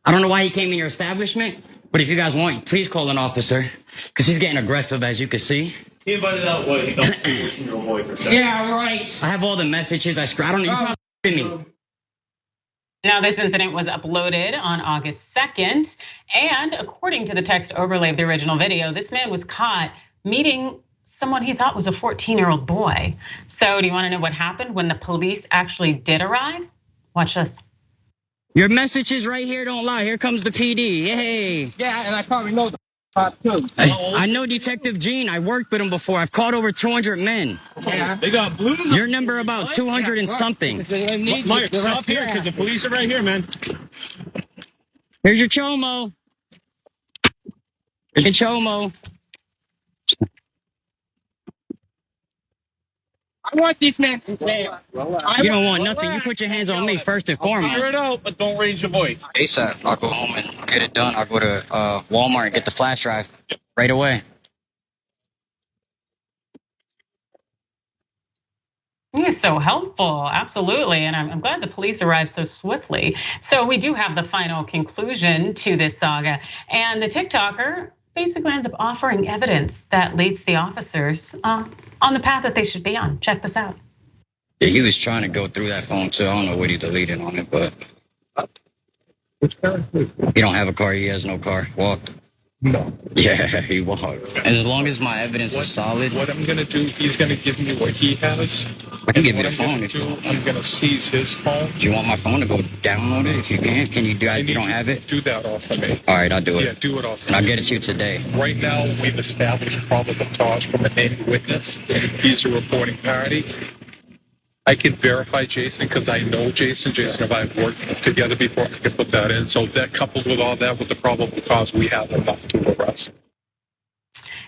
I don't know why he came in your establishment, but if you guys want, please call an officer, because he's getting aggressive, as you can see. He invited out what? He thought it was a 14-year-old boy for a second. Yeah, right. I have all the messages. I don't know. You probably me. Now, this incident was uploaded on August 2nd, and according to the text overlay of the original video, this man was caught meeting someone he thought was a 14-year-old boy. So do you want to know what happened when the police actually did arrive? Watch this. Your messages right here don't lie. Here comes the PD. Hey. Yeah, and I probably know the cop too. I know Detective Gene. I worked with him before. I've caught over 200 men. Yeah. They got blues. Your number about 200 and something. Mike, stop here because the police are right here, man. Here's your chomo. Here's your chomo. I want these men to stay. You don't want nothing. You put your hands on me first and foremost. Figure it out, but don't raise your voice. ASAP. I'll go home and get it done. I'll go to Walmart and get the flash drive right away. He's so helpful, absolutely, and I'm glad the police arrived so swiftly. So we do have the final conclusion to this saga, and the TikToker basically ends up offering evidence that leads the officers on the path that they should be on. Check this out. Yeah, he was trying to go through that phone too. I don't know what he deleted on it, but he don't have a car. He has no car. Walked. No. Yeah, he walked. And as long as my evidence is solid. What I'm gonna do, he's gonna give me what he has. I can give you the phone if you want. want. I'm gonna seize his phone. Do you want my phone to go download it? If you can you do it? You don't have it? Do that off of me. All right, I'll do it. Yeah, do it off of and me. I'll get it to you today. Right now, we've established probable cause from a named witness. He's a reporting party. I can verify Jason because I know Jason. Jason and I have worked together before. I can put that in. So that coupled with all that, with the probable cause, we have enough to arrest.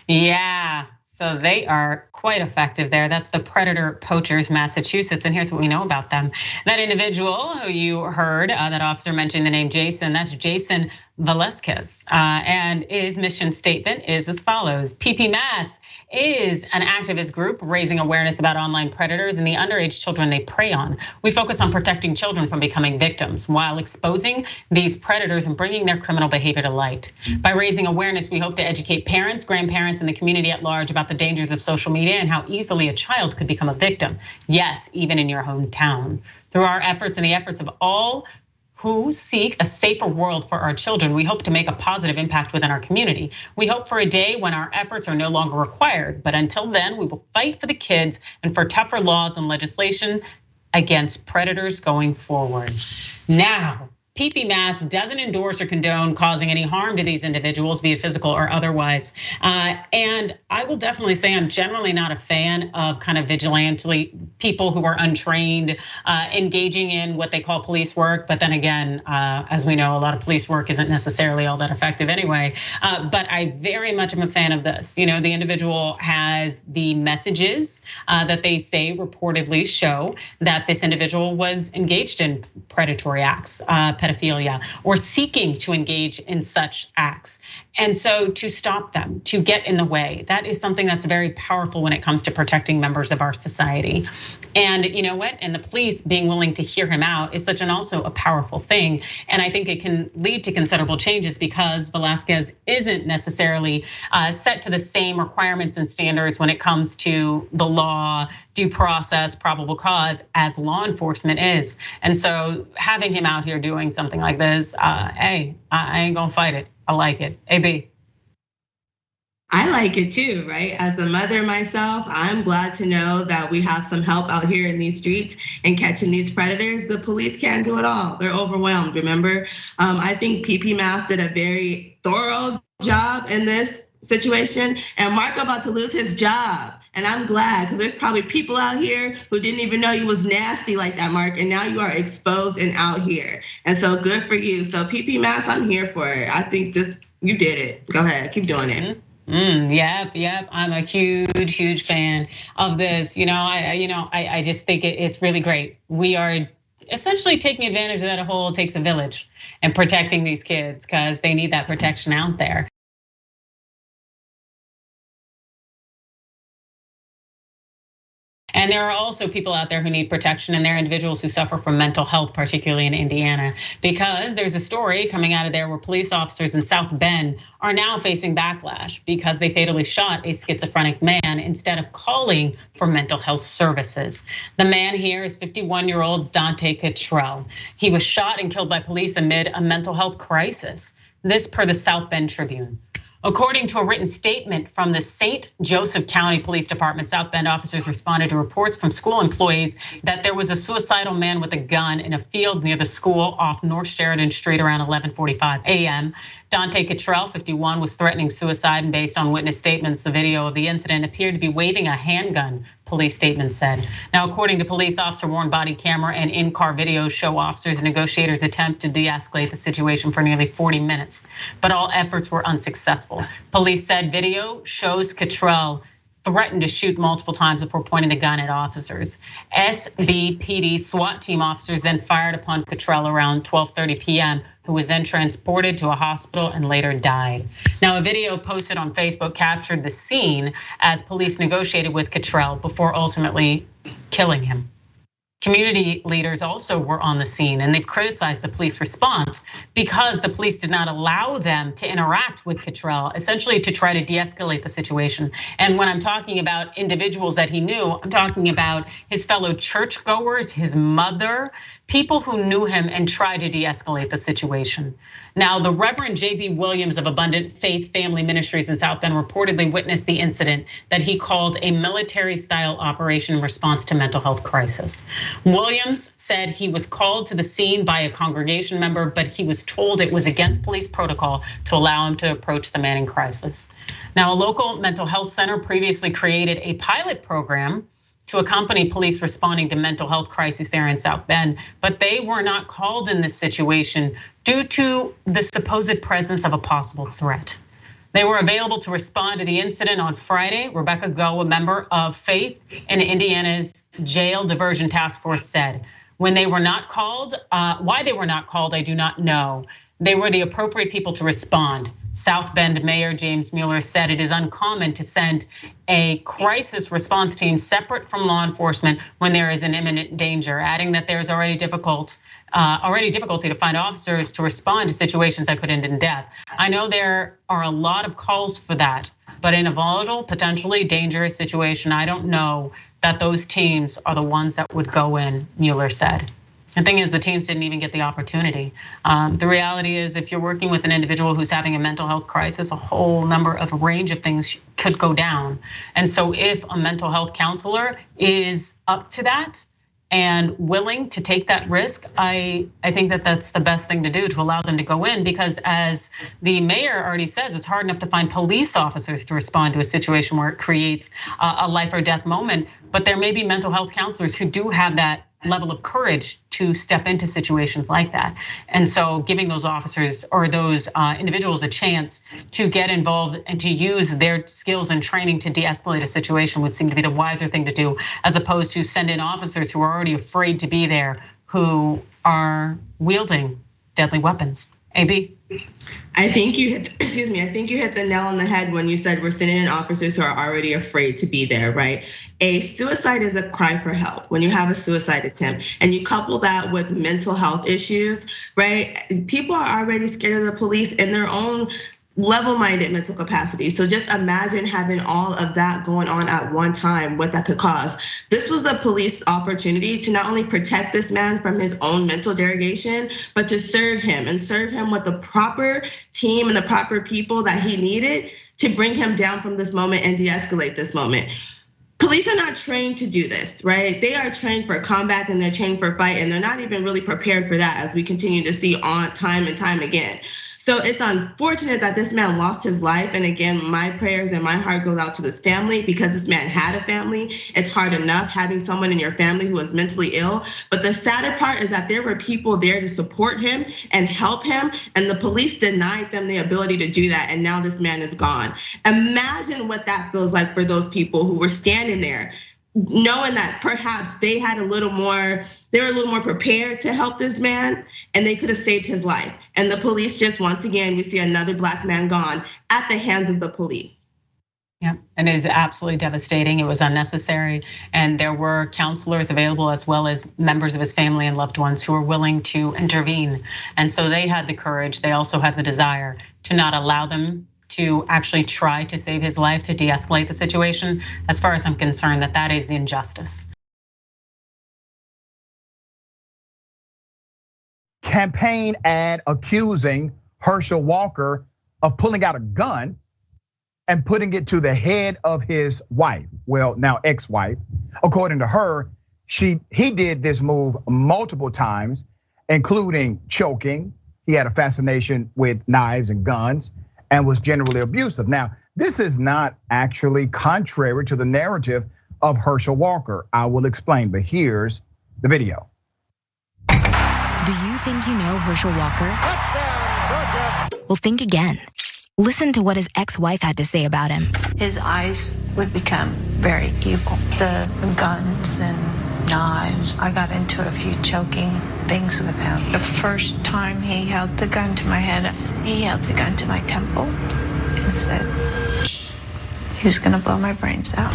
Yeah, so they are quite effective there. That's the Predator Poachers Massachusetts, and here's what we know about them. That individual who you heard, that officer mentioned the name Jason, that's Jason Velasquez. And his mission statement is as follows. PPMAS is an activist group raising awareness about online predators and the underage children they prey on. We focus on protecting children from becoming victims while exposing these predators and bringing their criminal behavior to light. By raising awareness, we hope to educate parents, grandparents, and the community at large about the dangers of social media and how easily a child could become a victim. Yes, even in your hometown. Through our efforts and the efforts of all who seek a safer world for our children, we hope to make a positive impact within our community. We hope for a day when our efforts are no longer required, but until then, we will fight for the kids and for tougher laws and legislation against predators going forward. Now, PPMAS doesn't endorse or condone causing any harm to these individuals, be it physical or otherwise. And I will definitely say I'm generally not a fan of kind of vigilante people who are untrained, engaging in what they call police work. But then again, as we know, a lot of police work isn't necessarily all that effective anyway. But I very much am a fan of this. The individual has the messages that they say reportedly show that this individual was engaged in predatory acts, pedophilia, or seeking to engage in such acts. And so to stop them, to get in the way, that is something that's very powerful when it comes to protecting members of our society. And you know what? And the police being willing to hear him out is such an also a powerful thing. And I think it can lead to considerable changes because Velasquez isn't necessarily set to the same requirements and standards when it comes to the law, due process, probable cause as law enforcement is. And so having him out here doing something like this, hey, I ain't gonna fight it. I like it. AB. I like it too, right? As a mother myself, I'm glad to know that we have some help out here in these streets and catching these predators. The police can't do it all. They're overwhelmed, remember? I think PPMAS did a very thorough job in this situation, and Mark about to lose his job. And I'm glad, because there's probably people out here who didn't even know you was nasty like that, Mark, and now you are exposed and out here. And so good for you. So PPMAS, I'm here for it. I think you did it. Go ahead, keep doing it. Yep. I'm a huge fan of this. I just think it's really great. We are essentially taking advantage of that whole takes a village and protecting these kids because they need that protection out there. And there are also people out there who need protection, and there are individuals who suffer from mental health, particularly in Indiana, because there's a story coming out of there where police officers in South Bend are now facing backlash because they fatally shot a schizophrenic man instead of calling for mental health services. The man here is 51-year-old Dante Cottrell. He was shot and killed by police amid a mental health crisis. This per the South Bend Tribune. According to a written statement from the St. Joseph County Police Department, South Bend officers responded to reports from school employees that there was a suicidal man with a gun in a field near the school off North Sheridan Street around 11:45 a.m. Dante Cottrell, 51, was threatening suicide, and based on witness statements, the video of the incident appeared to be waving a handgun, police statement said. Now, according to police, officer-worn body camera and in-car videos show officers and negotiators attempt to de-escalate the situation for nearly 40 minutes, but all efforts were unsuccessful. Police said video shows Cottrell threatened to shoot multiple times before pointing the gun at officers. SBPD SWAT team officers then fired upon Cottrell around 12:30 p.m., who was then transported to a hospital and later died. Now, a video posted on Facebook captured the scene as police negotiated with Cottrell before ultimately killing him. Community leaders also were on the scene, and they've criticized the police response because the police did not allow them to interact with Cottrell, essentially to try to de-escalate the situation. And when I'm talking about individuals that he knew, I'm talking about his fellow churchgoers, his mother, people who knew him and tried to de-escalate the situation. Now, the Reverend J.B. Williams of Abundant Faith Family Ministries in South Bend reportedly witnessed the incident that he called a military-style operation in response to mental health crisis. Williams said he was called to the scene by a congregation member, but he was told it was against police protocol to allow him to approach the man in crisis. Now, a local mental health center previously created a pilot program to accompany police responding to mental health crises there in South Bend, but they were not called in this situation due to the supposed presence of a possible threat. They were available to respond to the incident on Friday. Rebecca Go, a member of Faith in Indiana's Jail Diversion Task Force, said, when they were not called, why they were not called, I do not know. they were the appropriate people to respond. South Bend Mayor James Mueller said it is uncommon to send a crisis response team separate from law enforcement when there is an imminent danger, adding that there is already difficulty to find officers to respond to situations that could end in death. I know there are a lot of calls for that, but in a volatile, potentially dangerous situation, I don't know that those teams are the ones that would go in, Mueller said. The thing is, the teams didn't even get the opportunity. The reality is, if you're working with an individual who's having a mental health crisis, a whole number of range of things could go down. And so if a mental health counselor is up to that and willing to take that risk, I think that that's the best thing to do, to allow them to go in, because as the mayor already says, it's hard enough to find police officers to respond to a situation where it creates a life or death moment. But there may be mental health counselors who do have that level of courage to step into situations like that. And so giving those officers or those individuals a chance to get involved and to use their skills and training to de-escalate a situation would seem to be the wiser thing to do, as opposed to send in officers who are already afraid to be there, who are wielding deadly weapons. AB? I think you hit the nail on the head when you said we're sending in officers who are already afraid to be there, right? A suicide is a cry for help when you have a suicide attempt, and you couple that with mental health issues, right? People are already scared of the police in their own level-minded mental capacity. So just imagine having all of that going on at one time, what that could cause. This was the police opportunity to not only protect this man from his own mental derogation, but to serve him with the proper team and the proper people that he needed to bring him down from this moment and de-escalate this moment. Police are not trained to do this, right? They are trained for combat and they're trained for fight, and they're not even really prepared for that, as we continue to see on time and time again. So it's unfortunate that this man lost his life. And again, my prayers and my heart goes out to this family, because this man had a family. It's hard enough having someone in your family who is mentally ill. But the sadder part is that there were people there to support him and help him, and the police denied them the ability to do that. And now this man is gone. Imagine what that feels like for those people who were standing there, knowing that perhaps they were a little more prepared to help this man, and they could have saved his life. And the police just, once again, we see another Black man gone at the hands of the police. Yeah, and it is absolutely devastating. It was unnecessary. And there were counselors available, as well as members of his family and loved ones who were willing to intervene. And so they had the courage. They also had the desire to not allow them to actually try to save his life, to de-escalate the situation. As far as I'm concerned, that is injustice. Campaign ad accusing Herschel Walker of pulling out a gun and putting it to the head of his wife, well, now ex-wife. According to her, he did this move multiple times, including choking. He had a fascination with knives and guns and was generally abusive. Now, this is not actually contrary to the narrative of Herschel Walker. I will explain, but here's the video. Do you think you know Herschel Walker? Well, think again. Listen to what his ex-wife had to say about him. His eyes would become very evil. The guns and knives. I got into a few choking things with him. The first time he held the gun to my head, he held the gun to my temple and said he was gonna blow my brains out.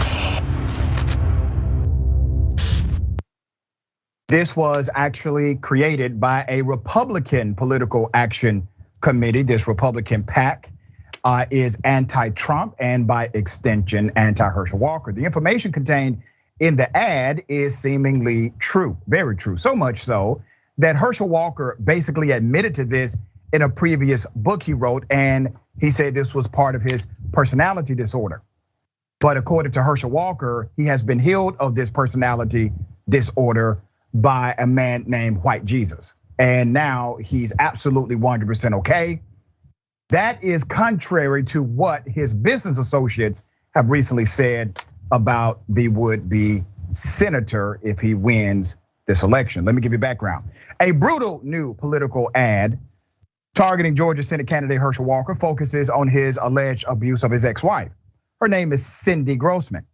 This was actually created by a Republican political action committee. This Republican PAC is anti-Trump and by extension anti-Herschel Walker. The information contained in the ad is seemingly true, very true. So much so that Herschel Walker basically admitted to this in a previous book he wrote, and he said this was part of his personality disorder. But according to Herschel Walker, he has been healed of this personality disorder by a man named White Jesus. And now he's absolutely 100% okay. That is contrary to what his business associates have recently said about the would-be senator if he wins this election. Let me give you background. A brutal new political ad targeting Georgia Senate candidate Herschel Walker focuses on his alleged abuse of his ex-wife. Her name is Cindy Grossman.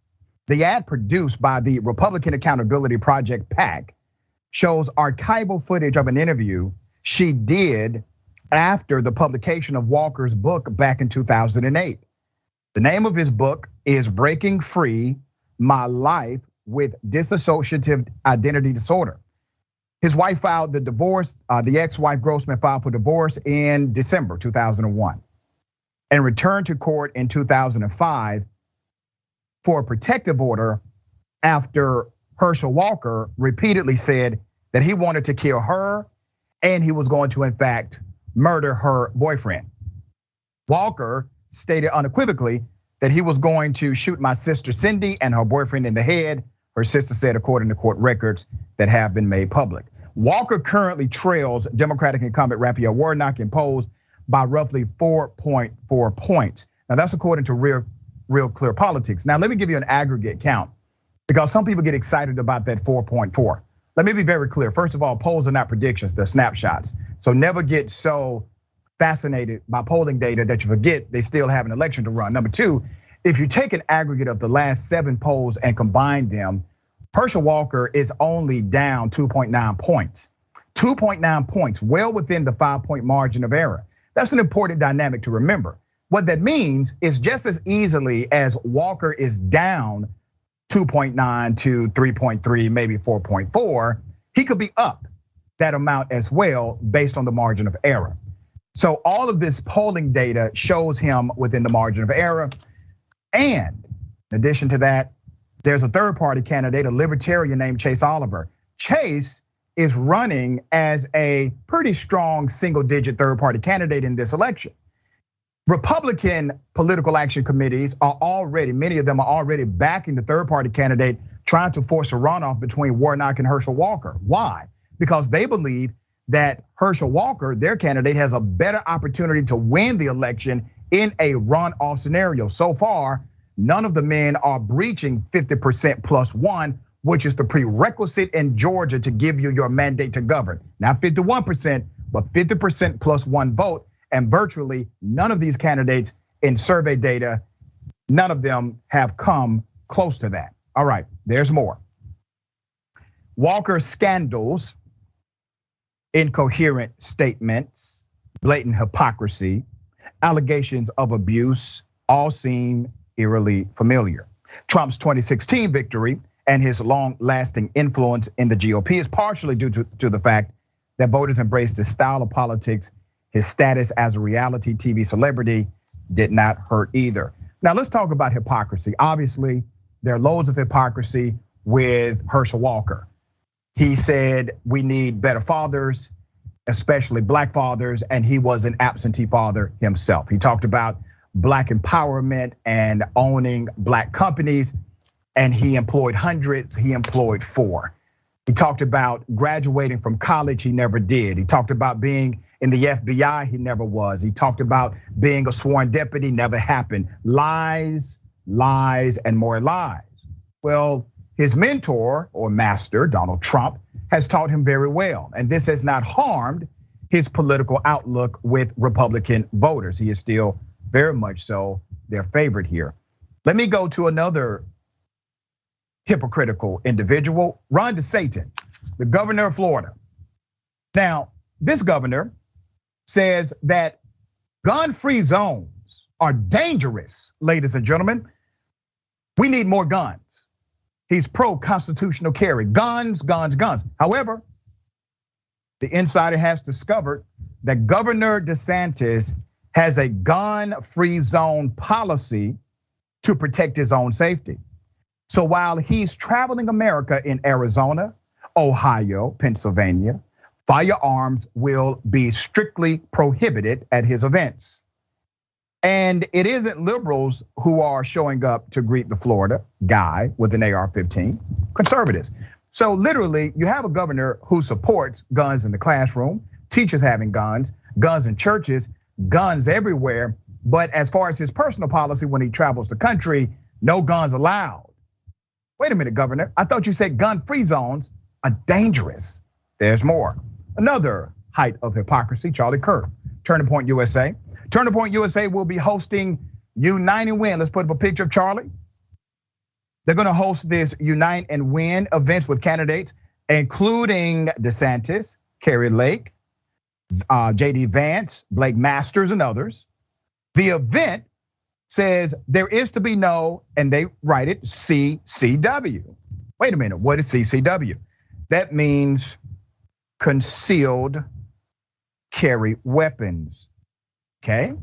The ad, produced by the Republican Accountability Project PAC, shows archival footage of an interview she did after the publication of Walker's book back in 2008. The name of his book is Breaking Free: My Life with Dissociative Identity Disorder. His wife filed the divorce, the ex-wife Grossman filed for divorce in December 2001 and returned to court in 2005 for a protective order after Herschel Walker repeatedly said that he wanted to kill her and he was going to, in fact, murder her boyfriend. Walker stated unequivocally that he was going to shoot my sister Cindy and her boyfriend in the head, her sister said, according to court records that have been made public. Walker currently trails Democratic incumbent Raphael Warnock in polls by roughly 4.4 points. Now that's according to Real Clear Politics. Now let me give you an aggregate count because some people get excited about that 4.4. Let me be very clear. First of all, polls are not predictions, they're snapshots. So never get so fascinated by polling data that you forget they still have an election to run. Number two, if you take an aggregate of the last 7 polls and combine them, Herschel Walker is only down 2.9 points. 2.9 points, well within the 5-point margin of error. That's an important dynamic to remember. What that means is just as easily as Walker is down 2.9 to 3.3, maybe 4.4, he could be up that amount as well based on the margin of error. So all of this polling data shows him within the margin of error. And in addition to that, there's a third party candidate, a libertarian named Chase Oliver. Chase is running as a pretty strong single digit third party candidate in this election. Republican political action committees are already, many of them are already backing the third party candidate, trying to force a runoff between Warnock and Herschel Walker. Why? Because they believe that Herschel Walker, their candidate, has a better opportunity to win the election in a runoff scenario. So far, none of the men are breaching 50% plus 1, which is the prerequisite in Georgia to give you your mandate to govern. Not 51%, but 50% plus 1 vote. And virtually none of these candidates in survey data, none of them have come close to that. All right, there's more. Walker's scandals, incoherent statements, blatant hypocrisy, allegations of abuse, all seem eerily familiar. Trump's 2016 victory and his long-lasting influence in the GOP is partially due to the fact that voters embraced his style of politics. His status as a reality TV celebrity did not hurt either. Now let's talk about hypocrisy. Obviously, there are loads of hypocrisy with Herschel Walker. He said we need better fathers, especially black fathers, and he was an absentee father himself. He talked about black empowerment and owning black companies, and he employed hundreds, he employed 4. He talked about graduating from college, he never did. He talked about being in the FBI, he never was. He talked about being a sworn deputy, never happened. Lies, lies, and more lies. Well, his mentor or master, Donald Trump, has taught him very well. And this has not harmed his political outlook with Republican voters. He is still very much so their favorite here. Let me go to another hypocritical individual, Ron DeSantis, the governor of Florida. Now, this governor says that gun-free zones are dangerous, ladies and gentlemen. We need more guns. He's pro-constitutional carry, guns, guns, guns. However, the insider has discovered that Governor DeSantis has a gun-free zone policy to protect his own safety. So while he's traveling America in Arizona, Ohio, Pennsylvania, firearms will be strictly prohibited at his events. And it isn't liberals who are showing up to greet the Florida guy with an AR-15, conservatives. So literally, you have a governor who supports guns in the classroom, teachers having guns, guns in churches, guns everywhere. But as far as his personal policy when he travels the country, no guns allowed. Wait a minute, Governor, I thought you said gun-free zones are dangerous. There's more. Another height of hypocrisy, Charlie Kirk, Turning Point USA. Turning Point USA will be hosting Unite and Win. Let's put up a picture of Charlie. They're gonna host this Unite and Win events with candidates, including DeSantis, Carrie Lake, J.D. Vance, Blake Masters, and others. The event says there is to be no, and they write it CCW. Wait a minute, what is CCW? That means concealed carry weapons, okay?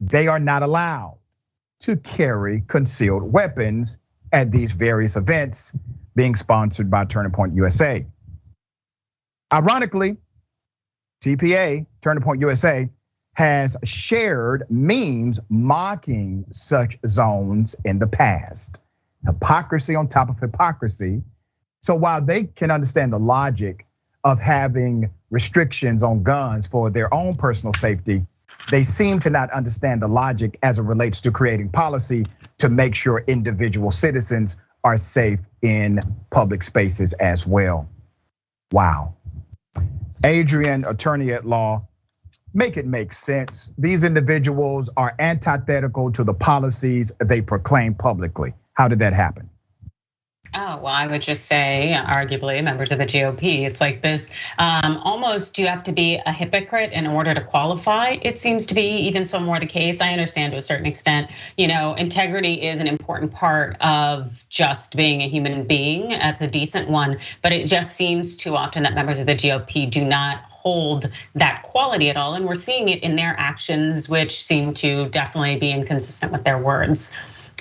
They are not allowed to carry concealed weapons at these various events being sponsored by Turning Point USA. Ironically, TPA, Turning Point USA, has shared memes mocking such zones in the past. Hypocrisy on top of hypocrisy. So while they can understand the logic of having restrictions on guns for their own personal safety, they seem to not understand the logic as it relates to creating policy to make sure individual citizens are safe in public spaces as well. Wow. Adrienne, attorney at law, make it make sense. These individuals are antithetical to the policies they proclaim publicly. How did that happen? Oh, well, I would just say, arguably, members of the GOP, it's like this, almost you have to be a hypocrite in order to qualify. It seems to be even so more the case. I understand to a certain extent, integrity is an important part of just being a human being. That's a decent one, but it just seems too often that members of the GOP do not hold that quality at all. And we're seeing it in their actions, which seem to definitely be inconsistent with their words.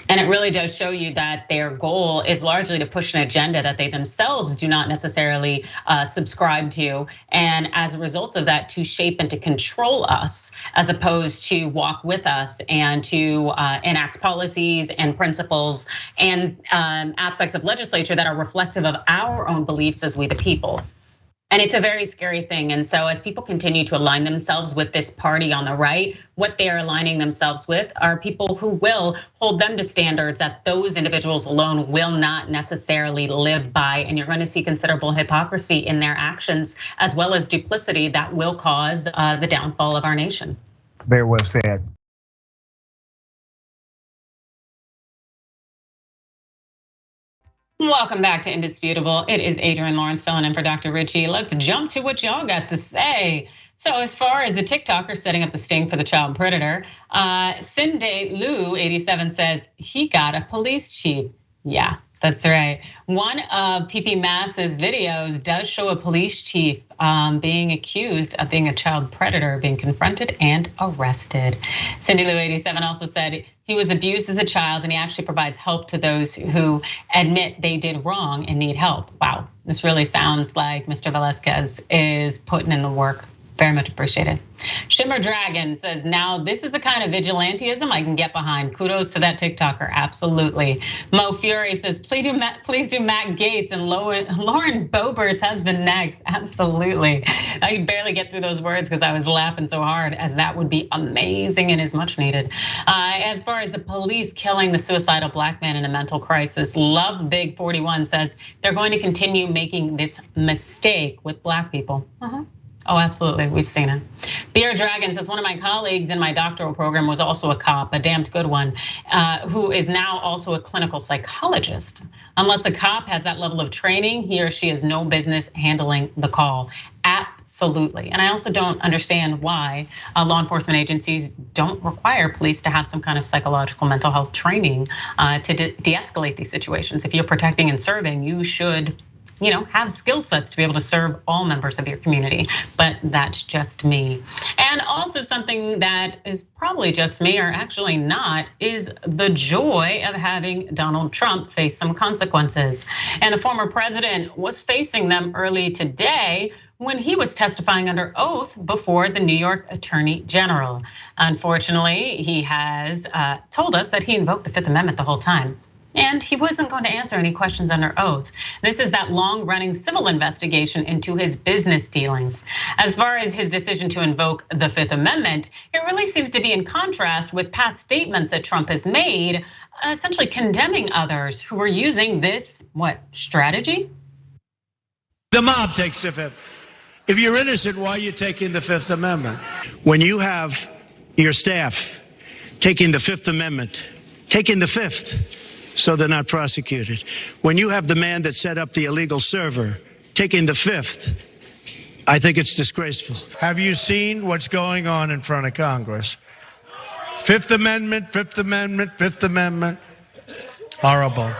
And it really does show you that their goal is largely to push an agenda that they themselves do not necessarily subscribe to. And as a result of that, to shape and to control us, as opposed to walk with us and to enact policies and principles and aspects of legislature that are reflective of our own beliefs as we the people. And it's a very scary thing. And so as people continue to align themselves with this party on the right, what they are aligning themselves with are people who will hold them to standards that those individuals alone will not necessarily live by. And you're going to see considerable hypocrisy in their actions, as well as duplicity that will cause the downfall of our nation. Very well said. Welcome back to Indisputable. It is Adrienne Lawrence filling in for Dr. Richey. Let's jump to what y'all got to say. So as far as the TikToker setting up the sting for the child predator, Cindy Lou 87 says he got a police chief. Yeah, that's right. One of PP Mass's videos does show a police chief being accused of being a child predator, being confronted and arrested. Cindy Lou 87 also said he was abused as a child and he actually provides help to those who admit they did wrong and need help. Wow, this really sounds like Mr. Velasquez is putting in the work. Very much appreciated. Shimmer Dragon says, now this is the kind of vigilantism I can get behind. Kudos to that TikToker, absolutely. Mo Fury says, please do Matt Gaetz and Lauren Boebert's husband next. Absolutely. I could barely get through those words because I was laughing so hard, as that would be amazing and is much needed. As far as the police killing the suicidal black man in a mental crisis, Love Big 41 says they're going to continue making this mistake with black people. Oh, absolutely, we've seen it. Beer Dragon says one of my colleagues in my doctoral program was also a cop, a damned good one, who is now also a clinical psychologist. Unless a cop has that level of training, he or she has no business handling the call. Absolutely, and I also don't understand why law enforcement agencies don't require police to have some kind of psychological mental health training to de-escalate these situations. If you're protecting and serving, you should have skill sets to be able to serve all members of your community, but that's just me. And also something that is probably just me, or actually not, is the joy of having Donald Trump face some consequences. And the former president was facing them early today when he was testifying under oath before the New York Attorney General. Unfortunately, he has told us that he invoked the Fifth Amendment the whole time. And he wasn't going to answer any questions under oath. This is that long-running civil investigation into his business dealings. As far as his decision to invoke the Fifth Amendment, it really seems to be in contrast with past statements that Trump has made, essentially condemning others who were using this, strategy? The mob takes the Fifth. If you're innocent, why are you taking the Fifth Amendment? When you have your staff taking the Fifth Amendment, taking the Fifth, so they're not prosecuted. When you have the man that set up the illegal server taking the Fifth, I think it's disgraceful. Have you seen what's going on in front of Congress? Fifth Amendment, Fifth Amendment, Fifth Amendment. Horrible.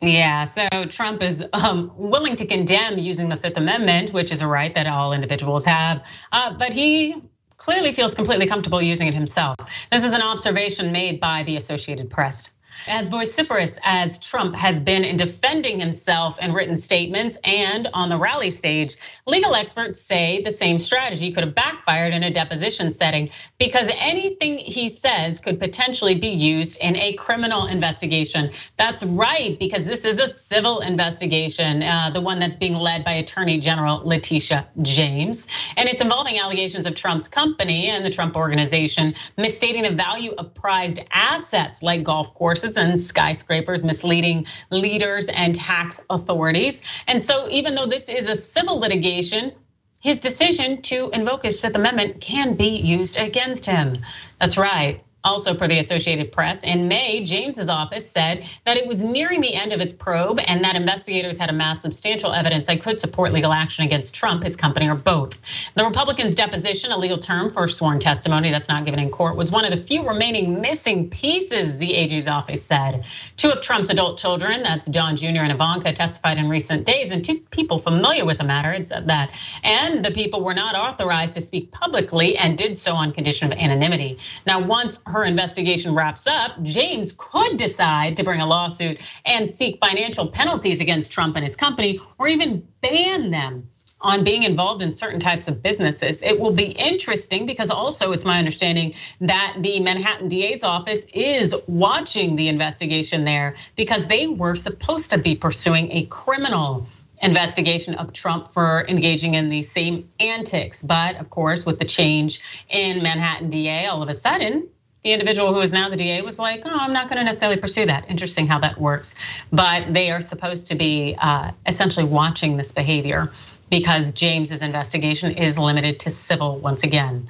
Yeah, so Trump is willing to condemn using the Fifth Amendment, which is a right that all individuals have, but he clearly feels completely comfortable using it himself. This is an observation made by the Associated Press. As vociferous as Trump has been in defending himself in written statements and on the rally stage, legal experts say the same strategy could have backfired in a deposition setting because anything he says could potentially be used in a criminal investigation. That's right, because this is a civil investigation, the one that's being led by Attorney General Letitia James. And it's involving allegations of Trump's company and the Trump organization misstating the value of prized assets like golf courses and skyscrapers, misleading leaders and tax authorities. And so even though this is a civil litigation, his decision to invoke his Fifth Amendment can be used against him. That's right. Also, per the Associated Press, in May, James's office said that it was nearing the end of its probe and that investigators had amassed substantial evidence that could support legal action against Trump, his company, or both. The Republican's deposition, a legal term for sworn testimony that's not given in court, was one of the few remaining missing pieces, the AG's office said. Two of Trump's adult children, that's Don Jr. and Ivanka, testified in recent days, and two people familiar with the matter had said that. And the people were not authorized to speak publicly and did so on condition of anonymity. Now, once her investigation wraps up, James could decide to bring a lawsuit and seek financial penalties against Trump and his company, or even ban them on being involved in certain types of businesses. It will be interesting because also it's my understanding that the Manhattan DA's office is watching the investigation there because they were supposed to be pursuing a criminal investigation of Trump for engaging in the same antics. But of course, with the change in Manhattan DA, all of a sudden, the individual who is now the DA was like, oh, I'm not gonna necessarily pursue that. Interesting how that works. But they are supposed to be essentially watching this behavior because James's investigation is limited to civil once again.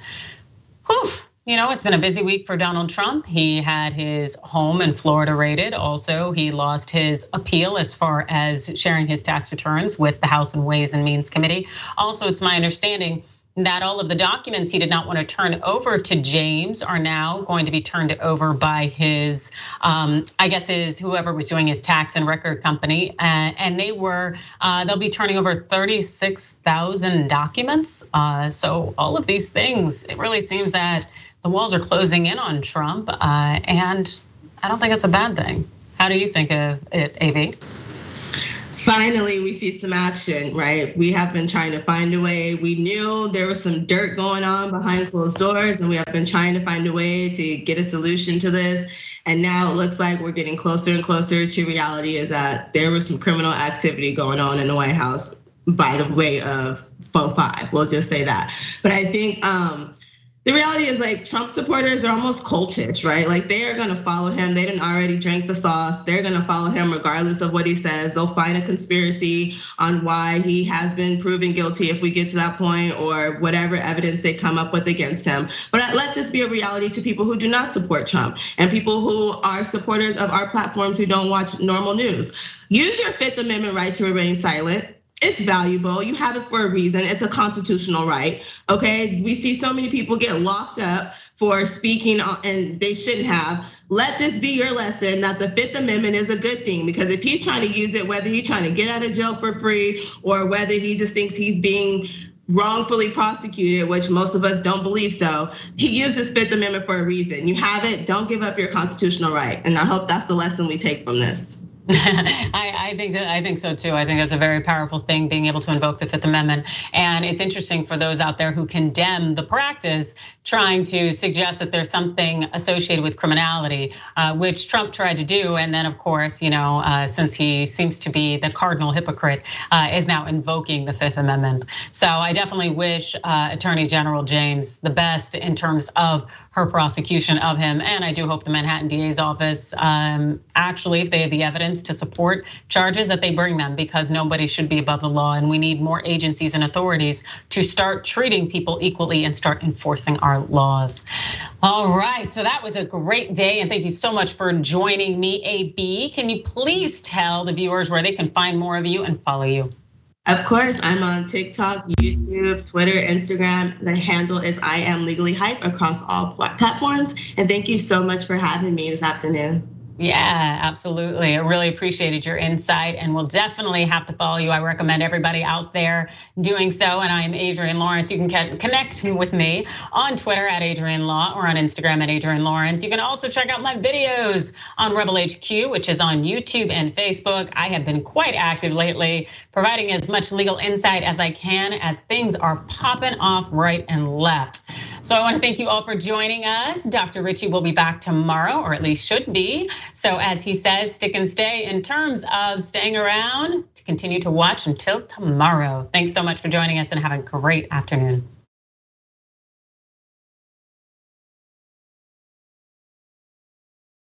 Whew. You know, it's been a busy week for Donald Trump. He had his home in Florida raided. Also, he lost his appeal as far as sharing his tax returns with the House and Ways and Means Committee. Also, it's my understanding that all of the documents he did not want to turn over to James are now going to be turned over by his, I guess his whoever was doing his tax and record company, and they'll be turning over 36,000 documents. So all of these things, it really seems that the walls are closing in on Trump, and I don't think it's a bad thing. How do you think of it, AV? Finally, we see some action, right? We have been trying to find a way. We knew there was some dirt going on behind closed doors, and we have been trying to find a way to get a solution to this. And now it looks like we're getting closer and closer to reality, is that there was some criminal activity going on in the White House by the way of faux five. We'll just say that. But I think the reality is, like, Trump supporters are almost cultish, right? Like, they are gonna follow him. They didn't already drink the sauce. They're gonna follow him regardless of what he says. They'll find a conspiracy on why he has been proven guilty if we get to that point, or whatever evidence they come up with against him. But let this be a reality to people who do not support Trump and people who are supporters of our platforms who don't watch normal news. Use your Fifth Amendment right to remain silent. It's valuable. You have it for a reason. It's a constitutional right, okay? We see so many people get locked up for speaking and they shouldn't have. Let this be your lesson that the Fifth Amendment is a good thing, because if he's trying to use it, whether he's trying to get out of jail for free or whether he just thinks he's being wrongfully prosecuted, which most of us don't believe so, he used his Fifth Amendment for a reason. You have it, don't give up your constitutional right. And I hope that's the lesson we take from this. I think so too. I think that's a very powerful thing, being able to invoke the Fifth Amendment. And it's interesting for those out there who condemn the practice, trying to suggest that there's something associated with criminality, which Trump tried to do. And then, of course, since he seems to be the cardinal hypocrite, is now invoking the Fifth Amendment. So I definitely wish Attorney General James the best in terms of her prosecution of him. And I do hope the Manhattan DA's office, actually, if they have the evidence to support charges, that they bring them, because nobody should be above the law. And we need more agencies and authorities to start treating people equally and start enforcing our laws. All right, so that was a great day. And thank you so much for joining me, AB. Can you please tell the viewers where they can find more of you and follow you? Of course, I'm on TikTok, YouTube, Twitter, Instagram. The handle is I Am Legally Hype across all platforms. And thank you so much for having me this afternoon. Yeah, absolutely. I really appreciated your insight and we'll definitely have to follow you. I recommend everybody out there doing so. And I am Adrienne Lawrence. You can connect with me on Twitter at Adrienne Law or on Instagram at Adrienne Lawrence. You can also check out my videos on Rebel HQ, which is on YouTube and Facebook. I have been quite active lately, providing as much legal insight as I can as things are popping off right and left. So I want to thank you all for joining us. Dr. Richey will be back tomorrow, or at least should be. So as he says, stick and stay in terms of staying around to continue to watch until tomorrow. Thanks so much for joining us and have a great afternoon.